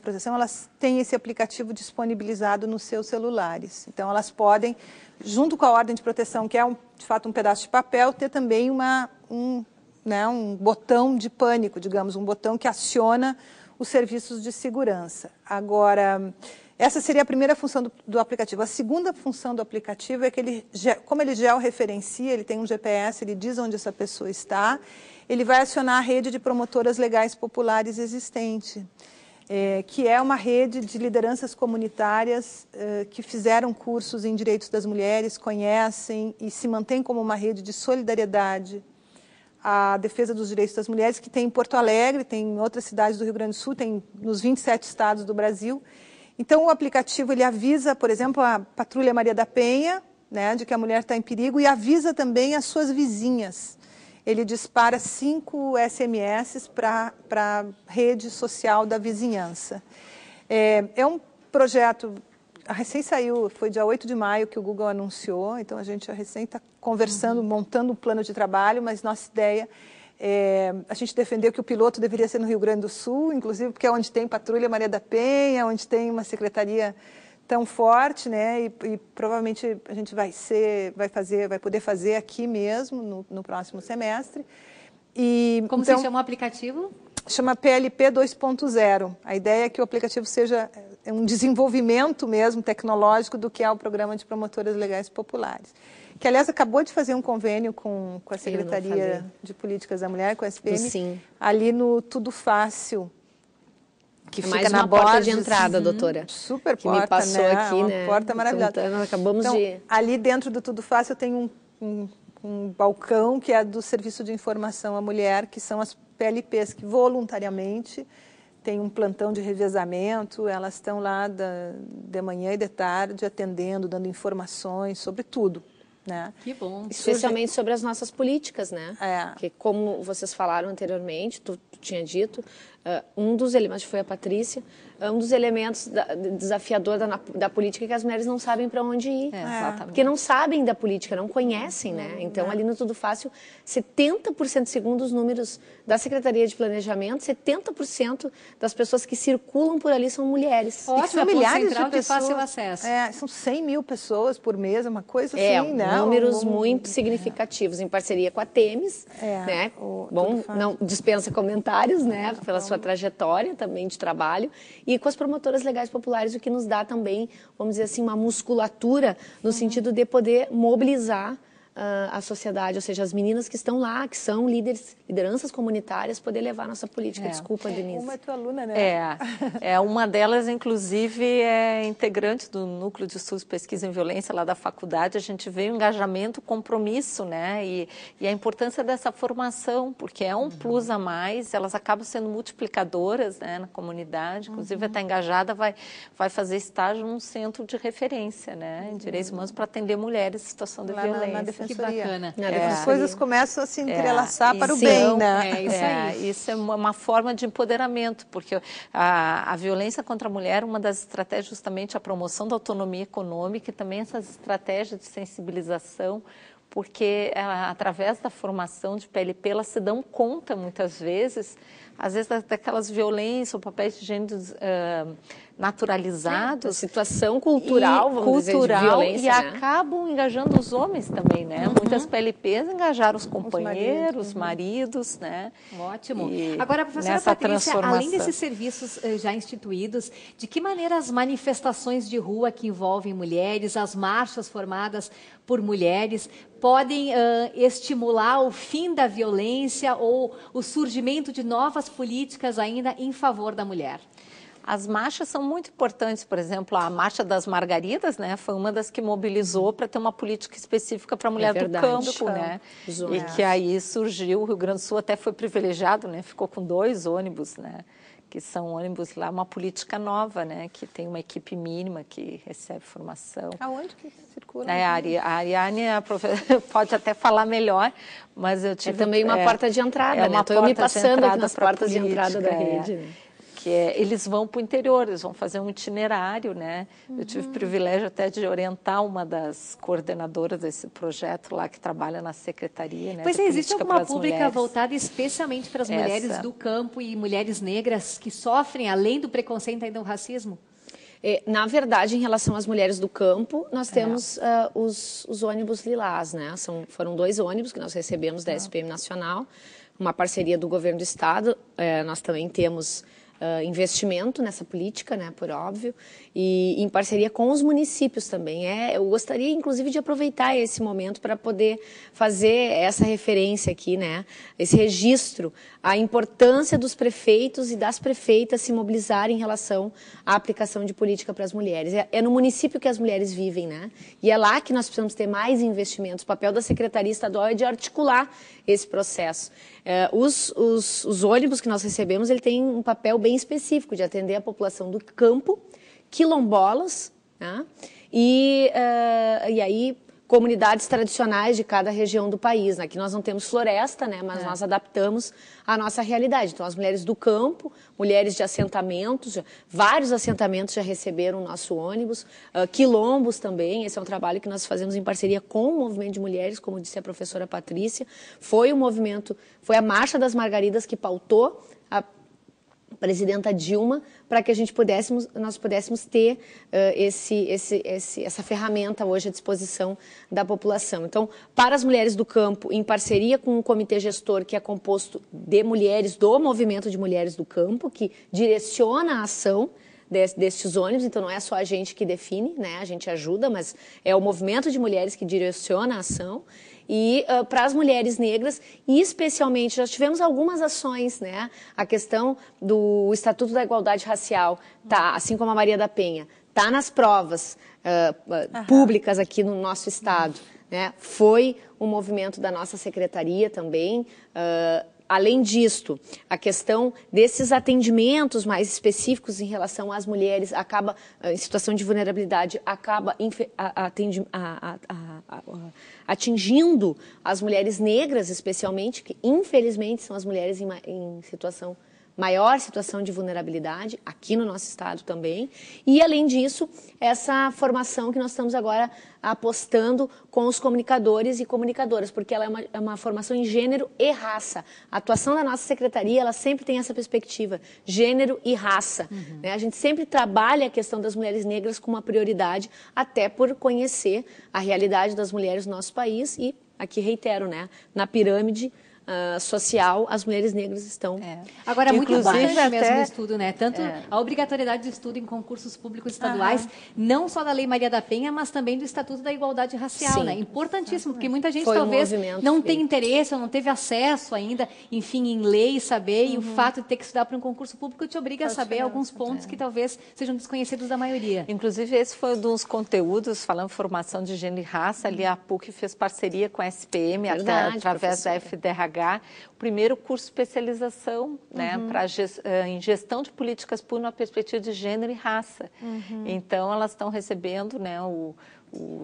proteção, elas têm esse aplicativo disponibilizado nos seus celulares. Então, elas podem, junto com a ordem de proteção, que é de fato um pedaço de papel, ter também um botão de pânico, digamos, um botão que aciona os serviços de segurança. Agora, essa seria a primeira função do aplicativo. A segunda função do aplicativo é que como ele georreferencia, ele tem um GPS, ele diz onde essa pessoa está, ele vai acionar a rede de promotoras legais populares existente, que é uma rede de lideranças comunitárias que fizeram cursos em direitos das mulheres, conhecem e se mantém como uma rede de solidariedade à defesa dos direitos das mulheres, que tem em Porto Alegre, tem em outras cidades do Rio Grande do Sul, tem nos 27 estados do Brasil. Então, o aplicativo ele avisa, por exemplo, a Patrulha Maria da Penha, né, de que a mulher está em perigo, e avisa também as suas vizinhas. Ele dispara 5 SMS para a rede social da vizinhança. É um projeto, recém saiu, foi dia 8 de maio que o Google anunciou, então a gente já recém está conversando, montando um plano de trabalho, mas nossa ideia a gente defendeu que o piloto deveria ser no Rio Grande do Sul, inclusive porque é onde tem Patrulha Maria da Penha, onde tem uma secretaria tão forte, né? E provavelmente a gente vai poder fazer aqui mesmo no próximo semestre. Como se chama o aplicativo? Chama PLP 2.0. A ideia é que o aplicativo seja um desenvolvimento mesmo tecnológico do que é o Programa de Promotoras Legais Populares. Que, aliás, acabou de fazer um convênio com a Secretaria de Políticas da Mulher, com a SPM, ali no Tudo Fácil, que fica mais na uma porta Borges, de entrada, doutora. Super que porta, me passou né? aqui, Uma né? porta maravilhosa. Acabamos então, de... ali dentro do Tudo Fácil tem um balcão que é do Serviço de Informação à Mulher, que são as PLPs que voluntariamente têm um plantão de revezamento, elas estão lá de manhã e de tarde atendendo, dando informações sobre tudo. Né? Que bom. Especialmente sobre as nossas políticas, né? Que como vocês falaram anteriormente, tu tinha dito, um dos elementos, foi a Patrícia, um dos elementos desafiador da política é que as mulheres não sabem para onde ir. Exatamente. Porque não sabem da política, não conhecem, né? Então, ali no Tudo Fácil, 70%, segundo os números da Secretaria de Planejamento, 70% das pessoas que circulam por ali são mulheres. Ótimo, são milhares de pessoas. De fácil acesso. acesso. São 100 mil pessoas por mês, uma coisa assim, né? Números muito significativos, em parceria com a Temis, né? Bom, não dispensa comentários, né? Pela sua trajetória também de trabalho, e com as promotoras legais populares, o que nos dá também, vamos dizer assim, uma musculatura no sentido de poder mobilizar a sociedade, ou seja, as meninas que estão lá, que são lideranças comunitárias, poder levar a nossa política. Desculpa, Denise. Uma é tua aluna, né? Uma delas, inclusive, é integrante do Núcleo de Estudos, Pesquisa em Violência, lá da faculdade. A gente vê o engajamento, o compromisso, né? E a importância dessa formação, porque é um plus a mais, elas acabam sendo multiplicadoras, né, na comunidade. Inclusive, está engajada, vai fazer estágio num centro de referência, né, em direitos humanos, para atender mulheres em situação de violência. Que bacana. As coisas começam a se entrelaçar para o bem, né? Isso aí. Isso é uma forma de empoderamento, porque a violência contra a mulher, uma das estratégias justamente a promoção da autonomia econômica e também essas estratégias de sensibilização, porque através da formação de PLP, elas se dão conta, muitas vezes, às vezes daquelas violências ou papéis de gênero naturalizados. Situação cultural, vamos dizer, de violência, e acabam engajando os homens também, né? Muitas PLPs engajaram os companheiros, os maridos, né? Ótimo. Agora, professora Patrícia, além desses serviços já instituídos, de que maneira as manifestações de rua que envolvem mulheres, as marchas formadas por mulheres, podem estimular o fim da violência ou o surgimento de novas políticas ainda em favor da mulher? As marchas são muito importantes, por exemplo, a Marcha das Margaridas, né, foi uma das que mobilizou para ter uma política específica para a mulher do campo, né? E que aí surgiu, o Rio Grande do Sul até foi privilegiado, né, ficou com 2 ônibus, né, que são ônibus lá, uma política nova, né, que tem uma equipe mínima que recebe formação. Aonde que circula? A Ariane pode até falar melhor, mas eu tive... também uma porta de entrada, né? Estou me passando nas portas de entrada da rede, né? que eles vão para o interior, eles vão fazer um itinerário, né? Eu tive o privilégio até de orientar uma das coordenadoras desse projeto lá, que trabalha na secretaria, né? Pois é, existe alguma pública mulheres voltada especialmente para as mulheres do campo e mulheres negras que sofrem, além do preconceito, ainda o racismo? Na verdade, em relação às mulheres do campo, nós temos os ônibus lilás, né? Foram 2 ônibus que nós recebemos da SPM Nacional, uma parceria do governo do estado. Nós também temos investimento nessa política, né, por óbvio, e em parceria com os municípios também. Eu gostaria, inclusive, de aproveitar esse momento para poder fazer essa referência aqui, né, esse registro, a importância dos prefeitos e das prefeitas se mobilizarem em relação à aplicação de política para as mulheres. É no município que as mulheres vivem, né, e é lá que nós precisamos ter mais investimentos. O papel da Secretaria Estadual é de articular esse processo. Os ônibus que nós recebemos, ele tem um papel bem específico de atender a população do campo, quilombolas, né? E aí comunidades tradicionais de cada região do país. Aqui nós não temos floresta, né? Mas nós adaptamos a nossa realidade. Então, as mulheres do campo, mulheres de assentamentos, vários assentamentos já receberam o nosso ônibus, quilombos também. Esse é um trabalho que nós fazemos em parceria com o movimento de mulheres, como disse a professora Patrícia. Foi a Marcha das Margaridas que pautou a presidenta Dilma, para que nós pudéssemos ter essa ferramenta hoje à disposição da população. Então, para as mulheres do campo, em parceria com o comitê gestor, que é composto de mulheres do movimento de mulheres do campo, que direciona a ação destes ônibus, então não é só a gente que define, né? A gente ajuda, mas é o movimento de mulheres que direciona a ação. E para as mulheres negras, e especialmente, nós tivemos algumas ações, né? A questão do Estatuto da Igualdade Racial, tá, assim como a Maria da Penha, está nas provas públicas aqui no nosso estado, né? Foi um movimento da nossa secretaria também. Além disto, a questão desses atendimentos mais específicos em relação às mulheres em situação de vulnerabilidade, acaba atingindo as mulheres negras, especialmente, que infelizmente são as mulheres em maior situação de vulnerabilidade, aqui no nosso estado também. E, além disso, essa formação que nós estamos agora apostando com os comunicadores e comunicadoras, porque ela é uma formação em gênero e raça. A atuação da nossa secretaria, ela sempre tem essa perspectiva, gênero e raça. Né? A gente sempre trabalha a questão das mulheres negras com uma prioridade, até por conhecer a realidade das mulheres no nosso país e, aqui reitero, né, na pirâmide social, as mulheres negras estão. Agora, muito importante mesmo o estudo, né? Tanto a obrigatoriedade de estudo em concursos públicos estaduais, não só da Lei Maria da Penha, mas também do Estatuto da Igualdade Racial, Sim. né? Importantíssimo, porque muita gente Foi talvez não tem feito. interesse ou não teve acesso ainda, enfim, em lei, saber, e o fato de ter que estudar para um concurso público te obriga a saber alguns pontos que talvez sejam desconhecidos da maioria. Inclusive, esse foi um dos conteúdos, falando formação de gênero e raça, ali a PUC fez parceria com a SPM, através da FDRH, o primeiro curso de especialização, né, em gestão de políticas públicas na perspectiva de gênero e raça. Então, elas estão recebendo, né, o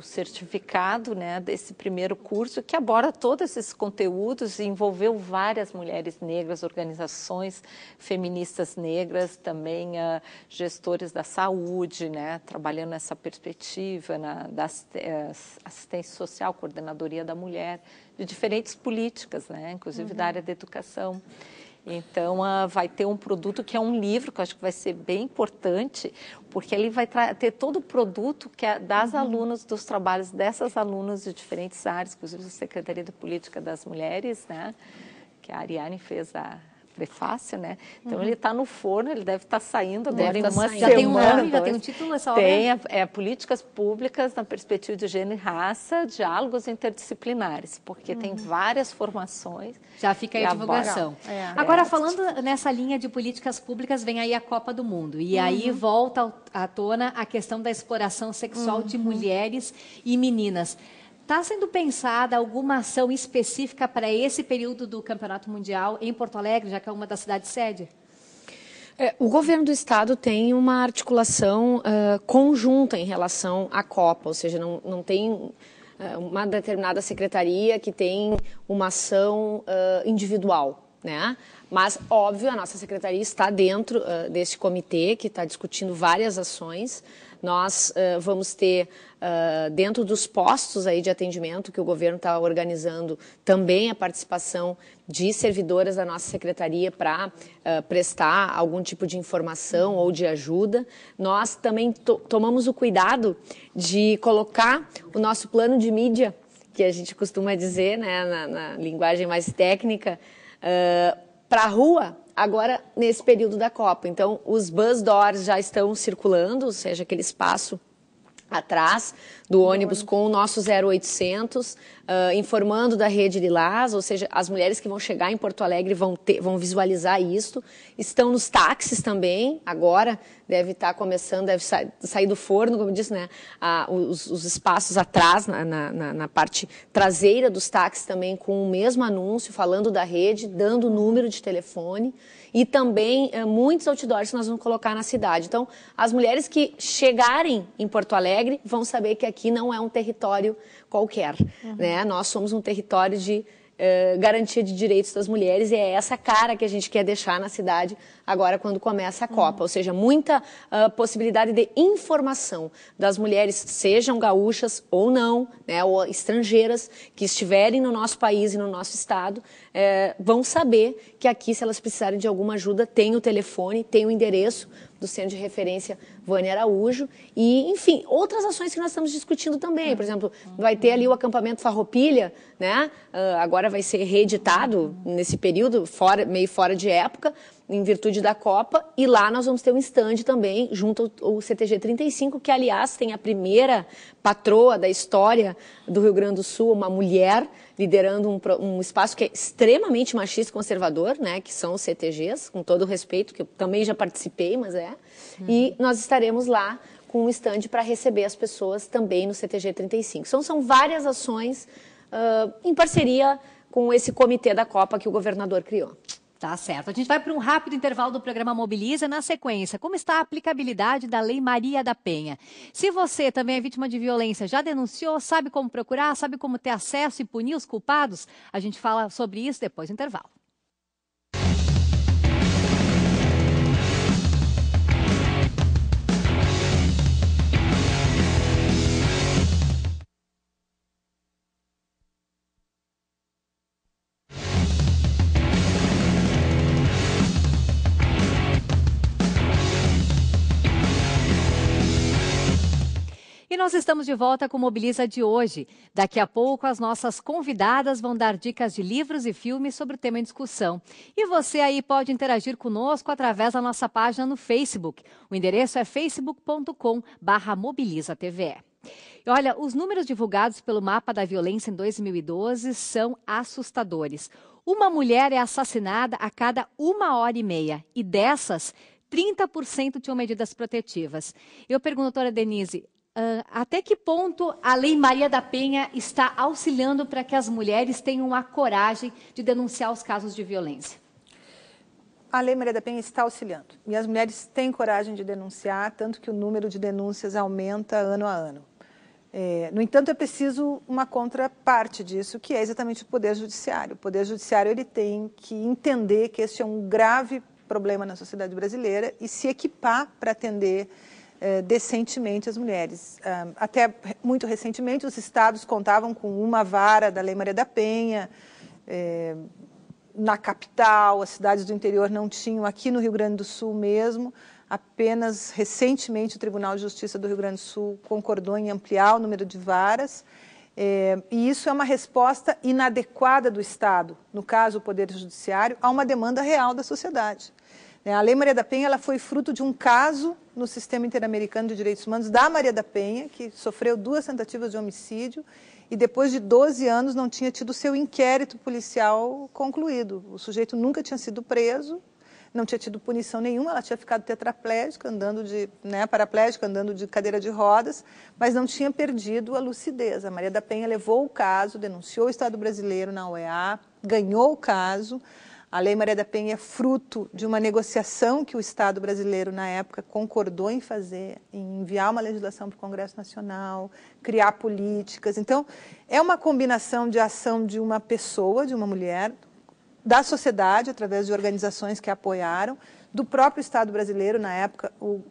certificado, né, desse primeiro curso, que aborda todos esses conteúdos e envolveu várias mulheres negras, organizações feministas negras, também gestores da saúde, né, trabalhando nessa perspectiva da assistência social, coordenadoria da mulher, de diferentes políticas, né, inclusive da área da educação. Então, vai ter um produto que é um livro, que eu acho que vai ser bem importante, porque ele vai ter todo o produto que é das alunas, dos trabalhos dessas alunas de diferentes áreas, inclusive a Secretaria de Política das Mulheres, né, que a Ariane fez a prefácio, né? Então, ele está no forno, ele deve estar saindo agora em uma semana. Já tem um nome, já tem um título essa obra? Tem, Políticas Públicas na Perspectiva de Gênero e Raça, Diálogos Interdisciplinares, porque tem várias formações. Já fica aí a divulgação. Agora, falando nessa linha de políticas públicas, vem aí a Copa do Mundo. E aí volta à tona a questão da exploração sexual de mulheres e meninas. Está sendo pensada alguma ação específica para esse período do Campeonato Mundial em Porto Alegre, já que é uma das cidades sede? O governo do estado tem uma articulação conjunta em relação à Copa, ou seja, não tem uma determinada secretaria que tem uma ação individual. né? Mas, óbvio, a nossa secretaria está dentro desse comitê que está discutindo várias ações. Nós vamos ter, dentro dos postos aí de atendimento que o governo está organizando, também a participação de servidoras da nossa secretaria para prestar algum tipo de informação ou de ajuda. Nós também tomamos o cuidado de colocar o nosso plano de mídia, que a gente costuma dizer, né, na linguagem mais técnica, para a rua, agora nesse período da Copa. Então, os bus doors já estão circulando, ou seja, aquele espaço atrás do ônibus com o nosso 0800, informando da Rede Lilás, ou seja, as mulheres que vão chegar em Porto Alegre vão visualizar isso. Estão nos táxis também, agora deve estar começando, deve sair do forno, como disse, né? Os espaços atrás, na parte traseira dos táxis também, com o mesmo anúncio, falando da rede, dando o número de telefone. E também muitos outdoors que nós vamos colocar na cidade. Então, as mulheres que chegarem em Porto Alegre vão saber que aqui não é um território qualquer, né? Nós somos um território de garantia de direitos das mulheres, e é essa cara que a gente quer deixar na cidade agora quando começa a Copa. Ou seja, muita possibilidade de informação das mulheres, sejam gaúchas ou não, né, ou estrangeiras, que estiverem no nosso país e no nosso estado, vão saber que aqui, se elas precisarem de alguma ajuda, tem o telefone, tem o endereço do Centro de Referência Vânia Araújo e, enfim, outras ações que nós estamos discutindo também. Por exemplo, vai ter ali o acampamento Farroupilha, né? Agora vai ser reeditado nesse período, meio fora de época, em virtude da Copa, e lá nós vamos ter um stand também, junto ao CTG 35, que, aliás, tem a primeira patroa da história do Rio Grande do Sul, uma mulher liderando um espaço que é extremamente machista e conservador, né, que são os CTGs, com todo o respeito, que eu também já participei, mas e nós estaremos lá com um stand para receber as pessoas também no CTG 35. Então, são várias ações em parceria com esse comitê da Copa que o governador criou. Tá certo. A gente vai para um rápido intervalo do programa Mobiliza. Na sequência, como está a aplicabilidade da Lei Maria da Penha? Se você também é vítima de violência, já denunciou, sabe como procurar, sabe como ter acesso e punir os culpados? A gente fala sobre isso depois do intervalo. E nós estamos de volta com o Mobiliza de hoje. Daqui a pouco, as nossas convidadas vão dar dicas de livros e filmes sobre o tema em discussão. E você aí pode interagir conosco através da nossa página no Facebook. O endereço é facebook.com/mobilizatve. E olha, os números divulgados pelo Mapa da Violência em 2012 são assustadores. Uma mulher é assassinada a cada 1h30. E dessas, 30% tinham medidas protetivas. Eu pergunto, doutora Denise, até que ponto a Lei Maria da Penha está auxiliando para que as mulheres tenham a coragem de denunciar os casos de violência? A Lei Maria da Penha está auxiliando. E as mulheres têm coragem de denunciar, tanto que o número de denúncias aumenta ano a ano. No entanto, é preciso uma contraparte disso, que é exatamente o Poder Judiciário. O Poder Judiciário ele tem que entender que este é um grave problema na sociedade brasileira e se equipar para atender decentemente as mulheres. Até muito recentemente, os estados contavam com uma vara da Lei Maria da Penha. Na capital, as cidades do interior não tinham. Aqui no Rio Grande do Sul mesmo, apenas recentemente o Tribunal de Justiça do Rio Grande do Sul concordou em ampliar o número de varas. E isso é uma resposta inadequada do Estado, no caso o Poder Judiciário, a uma demanda real da sociedade. A Lei Maria da Penha ela foi fruto de um caso no Sistema Interamericano de Direitos Humanos da Maria da Penha, que sofreu 2 tentativas de homicídio e depois de 12 anos não tinha tido seu inquérito policial concluído. O sujeito nunca tinha sido preso, não tinha tido punição nenhuma, ela tinha ficado tetraplégica, paraplégica, andando de cadeira de rodas, mas não tinha perdido a lucidez. A Maria da Penha levou o caso, denunciou o Estado brasileiro na OEA, ganhou o caso. A Lei Maria da Penha é fruto de uma negociação que o Estado brasileiro, na época, concordou em fazer, em enviar uma legislação para o Congresso Nacional, criar políticas. Então, é uma combinação de ação de uma pessoa, de uma mulher, da sociedade, através de organizações que apoiaram, do próprio Estado brasileiro, na época, o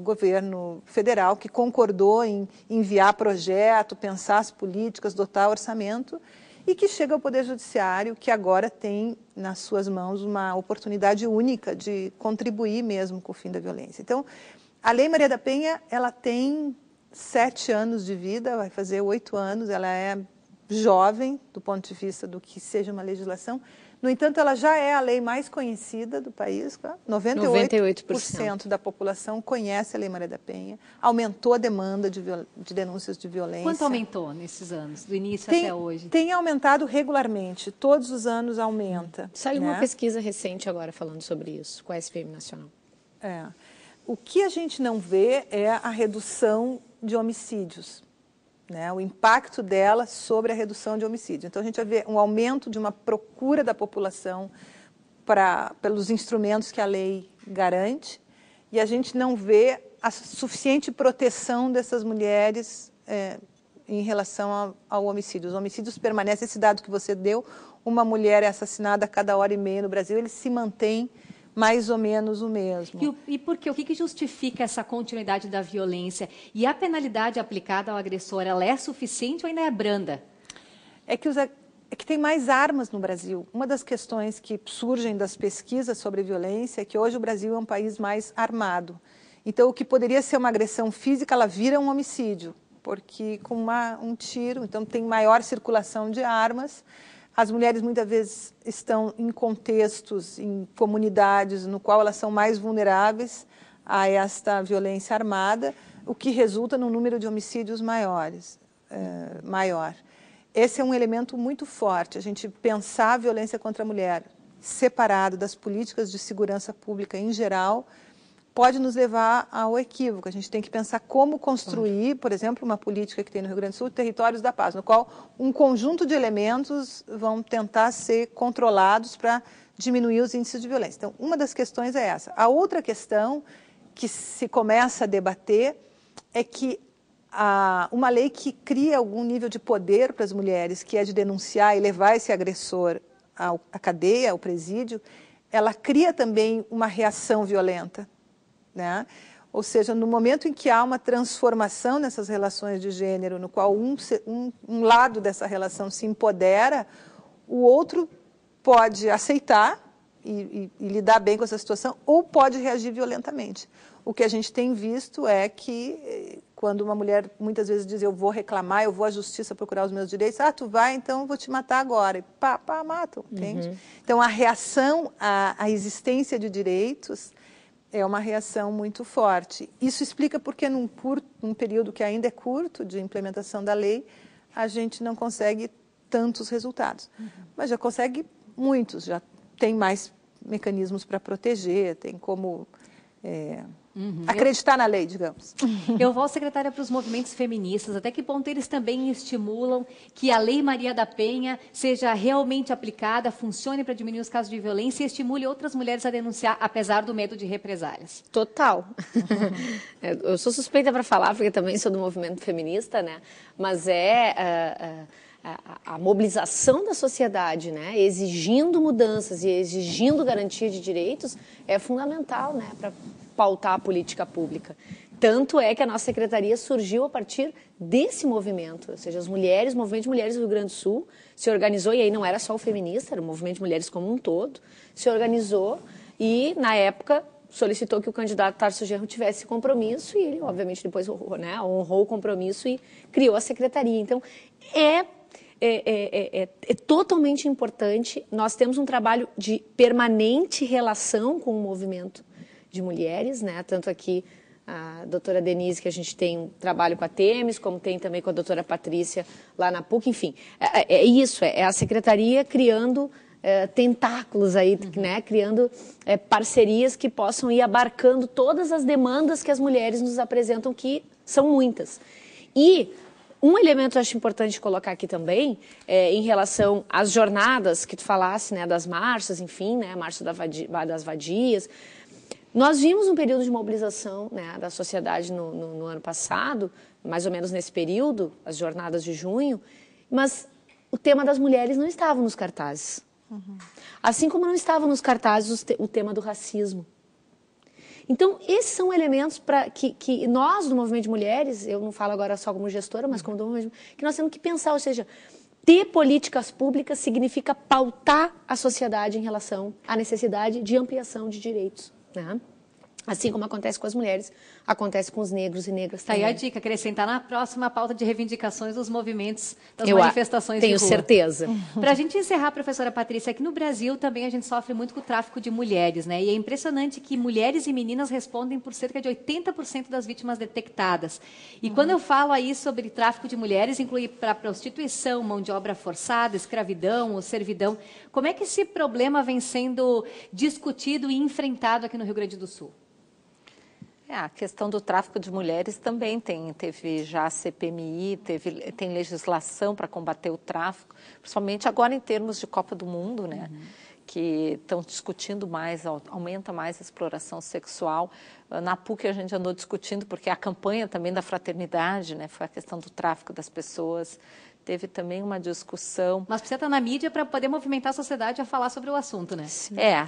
governo federal, que concordou em enviar projeto, pensar as políticas, dotar orçamento, e que chega ao Poder Judiciário, que agora tem nas suas mãos uma oportunidade única de contribuir mesmo com o fim da violência. Então, a Lei Maria da Penha, ela tem 7 anos de vida, vai fazer 8 anos, ela é jovem do ponto de vista do que seja uma legislação. No entanto, ela já é a lei mais conhecida do país. 98% da população conhece a Lei Maria da Penha. Aumentou a demanda de denúncias de violência. Quanto aumentou nesses anos, do início até hoje? Tem aumentado regularmente. Todos os anos aumenta. Saiu uma pesquisa recente agora falando sobre isso, com a SPM Nacional. O que a gente não vê é a redução de homicídios. O impacto dela sobre a redução de homicídio. Então, a gente vai ver um aumento de uma procura da população pelos instrumentos que a lei garante, e a gente não vê a suficiente proteção dessas mulheres em relação ao homicídio. Os homicídios permanecem, esse dado que você deu, uma mulher é assassinada a cada hora e meia no Brasil, ele se mantém mais ou menos o mesmo. E por quê? O que justifica essa continuidade da violência? E a penalidade aplicada ao agressor, ela é suficiente ou ainda é branda? É que tem mais armas no Brasil. Uma das questões que surgem das pesquisas sobre violência é que hoje o Brasil é um país mais armado. Então, o que poderia ser uma agressão física, ela vira um homicídio, porque com um tiro, então tem maior circulação de armas. As mulheres muitas vezes estão em contextos, em comunidades no qual elas são mais vulneráveis a esta violência armada, o que resulta num número de homicídios maior. Esse é um elemento muito forte, a gente pensar a violência contra a mulher separado das políticas de segurança pública em geral, pode nos levar ao equívoco. A gente tem que pensar como construir, por exemplo, uma política que tem no Rio Grande do Sul, Territórios da Paz, no qual um conjunto de elementos vão tentar ser controlados para diminuir os índices de violência. Então, uma das questões é essa. A outra questão que se começa a debater é que uma lei que cria algum nível de poder para as mulheres, que é de denunciar e levar esse agressor à cadeia, ao presídio, ela cria também uma reação violenta. Ou seja, no momento em que há uma transformação nessas relações de gênero, no qual um lado dessa relação se empodera, o outro pode aceitar e lidar bem com essa situação, ou pode reagir violentamente. O que a gente tem visto é que, quando uma mulher muitas vezes diz, eu vou reclamar, eu vou à justiça procurar os meus direitos, tu vai, então eu vou te matar agora. E matam, entende? Então, a reação à existência de direitos é uma reação muito forte. Isso explica porque num período que ainda é curto de implementação da lei, a gente não consegue tantos resultados. Mas já consegue muitos, já tem mais mecanismos para proteger, tem como acreditar na lei, digamos. Eu vou, secretária, para os movimentos feministas. Até que ponto eles também estimulam que a Lei Maria da Penha seja realmente aplicada, funcione para diminuir os casos de violência e estimule outras mulheres a denunciar, apesar do medo de represálias? Total. Eu sou suspeita para falar, porque também sou do movimento feminista, né? Mas a mobilização da sociedade, né, exigindo mudanças e exigindo garantia de direitos é fundamental, né, para pautar a política pública. Tanto é que a nossa secretaria surgiu a partir desse movimento, ou seja, o movimento de mulheres do Rio Grande do Sul se organizou, e aí não era só o feminista, era o movimento de mulheres como um todo, se organizou e, na época, solicitou que o candidato Tarso Genro tivesse compromisso, e ele, obviamente, depois honrou o compromisso e criou a secretaria. Então, é totalmente importante. Nós temos um trabalho de permanente relação com o movimento de mulheres, né? Tanto aqui a doutora Denise, que a gente tem um trabalho com a Temis, como tem também com a doutora Patrícia lá na PUC, enfim. É a secretaria criando tentáculos aí, né? Criando parcerias que possam ir abarcando todas as demandas que as mulheres nos apresentam, que são muitas. E um elemento eu acho importante colocar aqui também, em relação às jornadas que tu falasse, né, das marchas, enfim, né, a marcha das vadias. Nós vimos um período de mobilização, né, da sociedade no ano passado, mais ou menos nesse período, as jornadas de junho, mas o tema das mulheres não estava nos cartazes. Assim como não estava nos cartazes o tema do racismo. Então, esses são elementos que nós, do Movimento de Mulheres, eu não falo agora só como gestora, mas como do Movimento, que nós temos que pensar, ou seja, ter políticas públicas significa pautar a sociedade em relação à necessidade de ampliação de direitos, né? Assim como acontece com as mulheres, acontece com os negros e negras também. Tá aí a dica, acrescentar na próxima pauta de reivindicações os movimentos das manifestações de rua. Tenho certeza. Para a gente encerrar, professora Patrícia, aqui no Brasil também a gente sofre muito com o tráfico de mulheres, né? E é impressionante que mulheres e meninas respondem por cerca de 80% das vítimas detectadas. E quando eu falo aí sobre tráfico de mulheres, inclui para prostituição, mão de obra forçada, escravidão ou servidão. Como é que esse problema vem sendo discutido e enfrentado aqui no Rio Grande do Sul? A questão do tráfico de mulheres também teve já a CPMI, tem legislação para combater o tráfico, principalmente agora em termos de Copa do Mundo, né? Que estão discutindo mais, aumenta mais a exploração sexual. Na PUC a gente andou discutindo, porque a campanha também da fraternidade, né? Foi a questão do tráfico das pessoas. Teve também uma discussão. Mas precisa estar na mídia para poder movimentar a sociedade a falar sobre o assunto, né?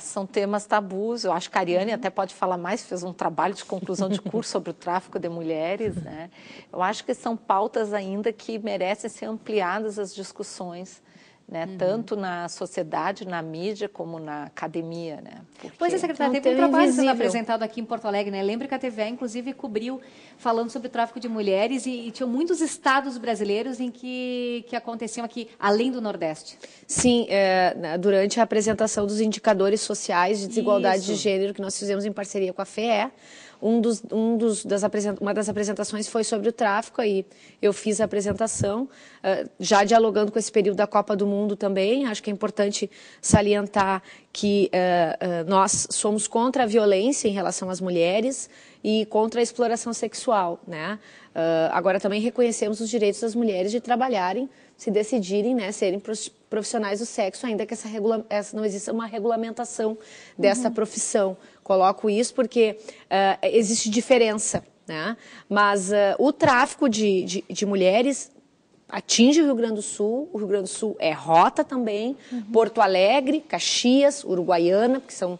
São temas tabus. Eu acho que a Ariane até pode falar mais, fez um trabalho de conclusão de curso sobre o tráfico de mulheres, né? Eu acho que são pautas ainda que merecem ser ampliadas as discussões, né? Tanto na sociedade, na mídia, como na academia, né? Pois é, secretária, teve um trabalho sendo apresentado aqui em Porto Alegre, né? Lembra que a TVE, inclusive, cobriu falando sobre o tráfico de mulheres e tinham muitos estados brasileiros em que aconteciam aqui, além do Nordeste. Sim, durante a apresentação dos indicadores sociais de desigualdade de gênero que nós fizemos em parceria com a FEE, uma das apresentações foi sobre o tráfico, aí eu fiz a apresentação, já dialogando com esse período da Copa do Mundo também. Acho que é importante salientar que nós somos contra a violência em relação às mulheres e contra a exploração sexual, né? Agora também reconhecemos os direitos das mulheres de trabalharem, se decidirem, né, serem profissionais do sexo, ainda que não exista uma regulamentação dessa profissão. Coloco isso porque existe diferença, né? Mas o tráfico de mulheres atinge o Rio Grande do Sul é rota também, Porto Alegre, Caxias, Uruguaiana, que são...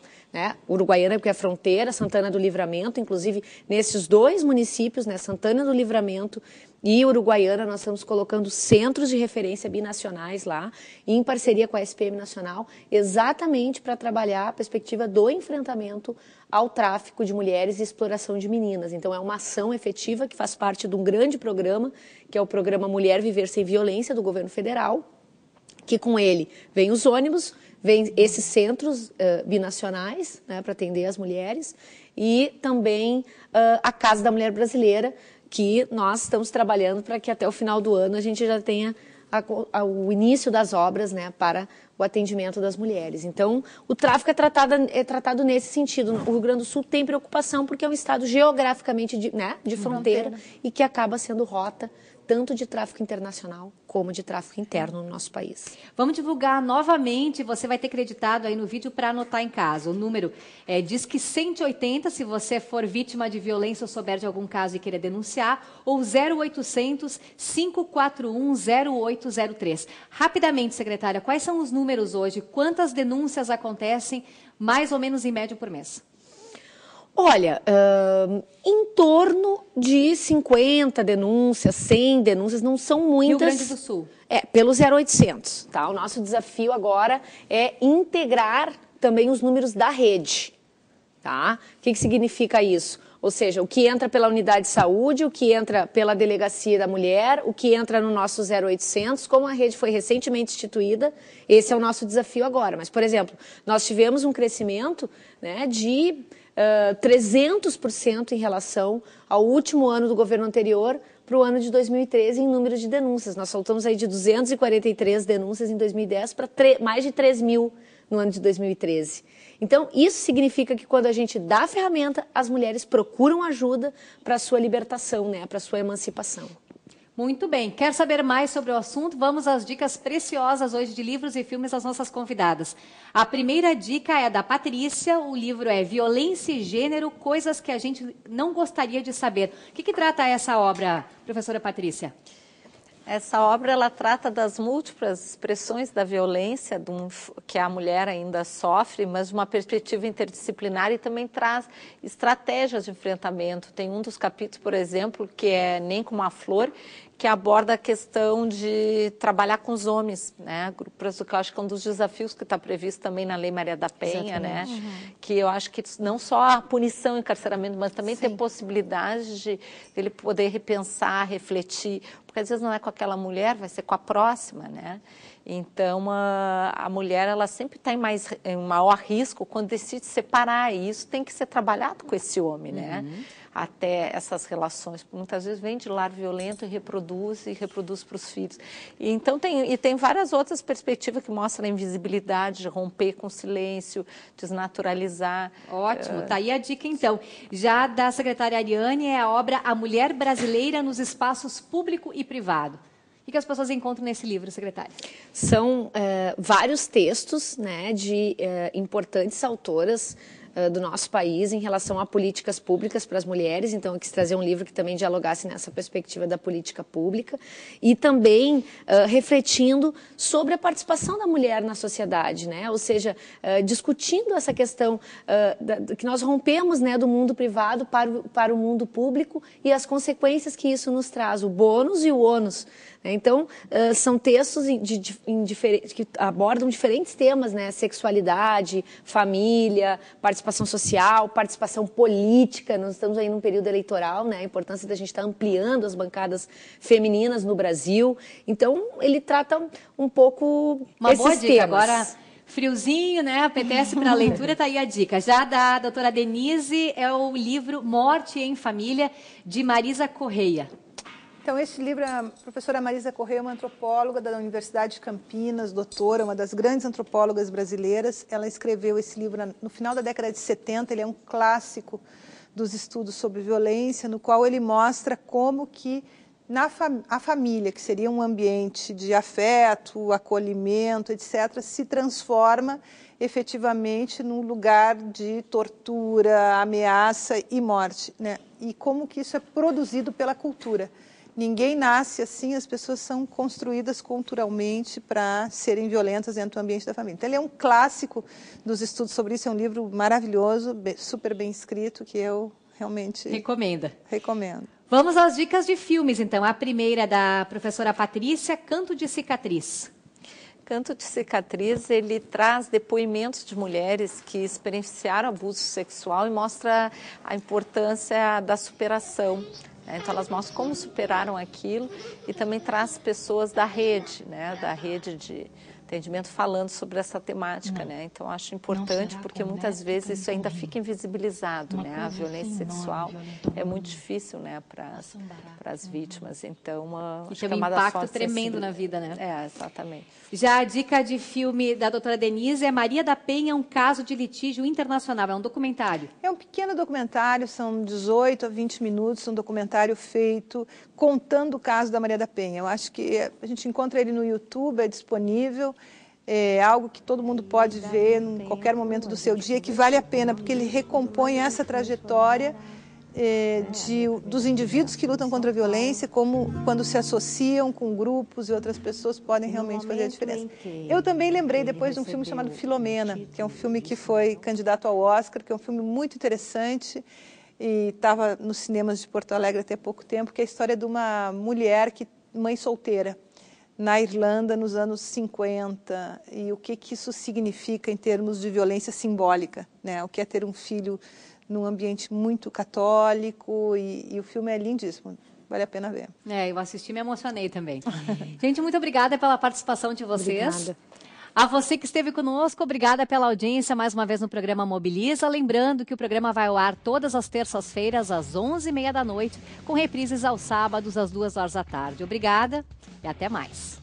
Uruguaiana, porque é fronteira, Santana do Livramento, inclusive nesses dois municípios, né, Santana do Livramento e Uruguaiana, nós estamos colocando centros de referência binacionais lá, em parceria com a SPM Nacional, exatamente para trabalhar a perspectiva do enfrentamento ao tráfico de mulheres e exploração de meninas. Então é uma ação efetiva que faz parte de um grande programa, que é o programa Mulher Viver Sem Violência, do governo federal, que com ele vem os ônibus, vem esses centros binacionais, né, para atender as mulheres, e também a Casa da Mulher Brasileira, que nós estamos trabalhando para que até o final do ano a gente já tenha o início das obras, né, para o atendimento das mulheres. Então, o tráfico é tratado nesse sentido. O Rio Grande do Sul tem preocupação porque é um estado geograficamente de fronteira e que acaba sendo rota tanto de tráfico internacional como de tráfico interno no nosso país. Vamos divulgar novamente, você vai ter creditado aí no vídeo para anotar em casa. O número é Disque 180, se você for vítima de violência ou souber de algum caso e querer denunciar, ou 0800 541 0803. Rapidamente, secretária, quais são os números hoje? Quantas denúncias acontecem, mais ou menos em média, por mês? Olha, em torno de 50 denúncias, 100 denúncias, não são muitas. Rio Grande do Sul. Pelo 0800, tá? O nosso desafio agora é integrar também os números da rede, tá? O que significa isso? Ou seja, o que entra pela unidade de saúde, o que entra pela delegacia da mulher, o que entra no nosso 0800, como a rede foi recentemente instituída, esse é o nosso desafio agora. Mas, por exemplo, nós tivemos um crescimento, né, de 300% em relação ao último ano do governo anterior para o ano de 2013 em número de denúncias. Nós saltamos aí de 243 denúncias em 2010 para mais de 3 mil no ano de 2013. Então, isso significa que quando a gente dá a ferramenta, as mulheres procuram ajuda para a sua libertação, né, para a sua emancipação. Muito bem. Quer saber mais sobre o assunto? Vamos às dicas preciosas hoje de livros e filmes das nossas convidadas. A primeira dica é da Patrícia. O livro é Violência e Gênero, Coisas que a gente não gostaria de saber. O que trata essa obra, professora Patrícia? Essa obra ela trata das múltiplas expressões da violência que a mulher ainda sofre, mas de uma perspectiva interdisciplinar, e também traz estratégias de enfrentamento. Tem um dos capítulos, por exemplo, que é Nem Como a Flor, que aborda a questão de trabalhar com os homens, né? Grupos, que eu acho que é um dos desafios que está previsto também na Lei Maria da Penha, exatamente, né? Que eu acho que não só a punição e encarceramento, mas também ter possibilidade de ele poder repensar, refletir, porque às vezes não é com aquela mulher, vai ser com a próxima, né? Então, a mulher, ela sempre está em maior risco quando decide separar, e isso tem que ser trabalhado com esse homem, né? Até essas relações, muitas vezes vem de lar violento e reproduz para os filhos. E, então, tem várias outras perspectivas que mostram a invisibilidade, de romper com o silêncio, desnaturalizar. Ótimo, tá aí a dica então. Já da secretária Ariane é a obra A Mulher Brasileira nos Espaços Público e Privado. O que as pessoas encontram nesse livro, secretária? São vários textos, né, de importantes autoras do nosso país em relação a políticas públicas para as mulheres. Então, eu quis trazer um livro que também dialogasse nessa perspectiva da política pública e também refletindo sobre a participação da mulher na sociedade, né? Ou seja, discutindo essa questão que nós rompemos, né, do mundo privado para o mundo público e as consequências que isso nos traz, o bônus e o ônus. Então, são textos que abordam diferentes temas, né? Sexualidade, família, participação social, participação política. Nós estamos aí num período eleitoral, né? A importância da gente estar ampliando as bancadas femininas no Brasil. Então, ele trata um pouco uma esses boa dica. temas. Agora, friozinho, né? Apetece para a leitura, tá aí a dica. Já da doutora Denise é o livro Morte em Família, de Marisa Correia. Então, esse livro, a professora Marisa Correia é uma antropóloga da Universidade de Campinas, doutora, uma das grandes antropólogas brasileiras. Ela escreveu esse livro no final da década de 70, ele é um clássico dos estudos sobre violência, no qual ele mostra como que a família, que seria um ambiente de afeto, acolhimento, etc., se transforma efetivamente num lugar de tortura, ameaça e morte, né? E como que isso é produzido pela cultura. Ninguém nasce assim, as pessoas são construídas culturalmente para serem violentas dentro do ambiente da família. Então, ele é um clássico dos estudos sobre isso, é um livro maravilhoso, super bem escrito, que eu realmente recomendo. Vamos às dicas de filmes, então. A primeira é da professora Patrícia, Canto de Cicatriz. Canto de Cicatriz, ele traz depoimentos de mulheres que experienciaram abuso sexual e mostra a importância da superação. Então, elas mostram como superaram aquilo e também traz pessoas da rede, né, da rede de atendimento falando sobre essa temática, né? Então, acho importante porque muitas vezes isso ainda fica invisibilizado, né? A violência sexual é muito difícil, né, para as vítimas. Então, acho que é um impacto tremendo na vida, né? É, exatamente. Já a dica de filme da doutora Denise é Maria da Penha, um caso de litígio internacional. É um documentário. É um pequeno documentário, são 18 a 20 minutos, um documentário feito contando o caso da Maria da Penha. Eu acho que a gente encontra ele no YouTube, é disponível. É algo que todo mundo pode ver em qualquer momento do seu dia, que vale a pena, porque ele recompõe essa trajetória dos indivíduos que lutam contra a violência, como quando se associam com grupos e outras pessoas podem realmente fazer a diferença. Eu também lembrei depois de um filme chamado Filomena, que é um filme que foi candidato ao Oscar, que é um filme muito interessante e estava nos cinemas de Porto Alegre até pouco tempo, que é a história de uma mulher, mãe solteira, na Irlanda nos anos 50, e o que isso significa em termos de violência simbólica, né? O que é ter um filho num ambiente muito católico, e o filme é lindíssimo, vale a pena ver. Eu assisti e me emocionei também. Gente, muito obrigada pela participação de vocês. Obrigada. A você que esteve conosco, obrigada pela audiência mais uma vez no programa Mobiliza. Lembrando que o programa vai ao ar todas as terças-feiras, às 11h30 da noite, com reprises aos sábados, às 2h da tarde. Obrigada e até mais.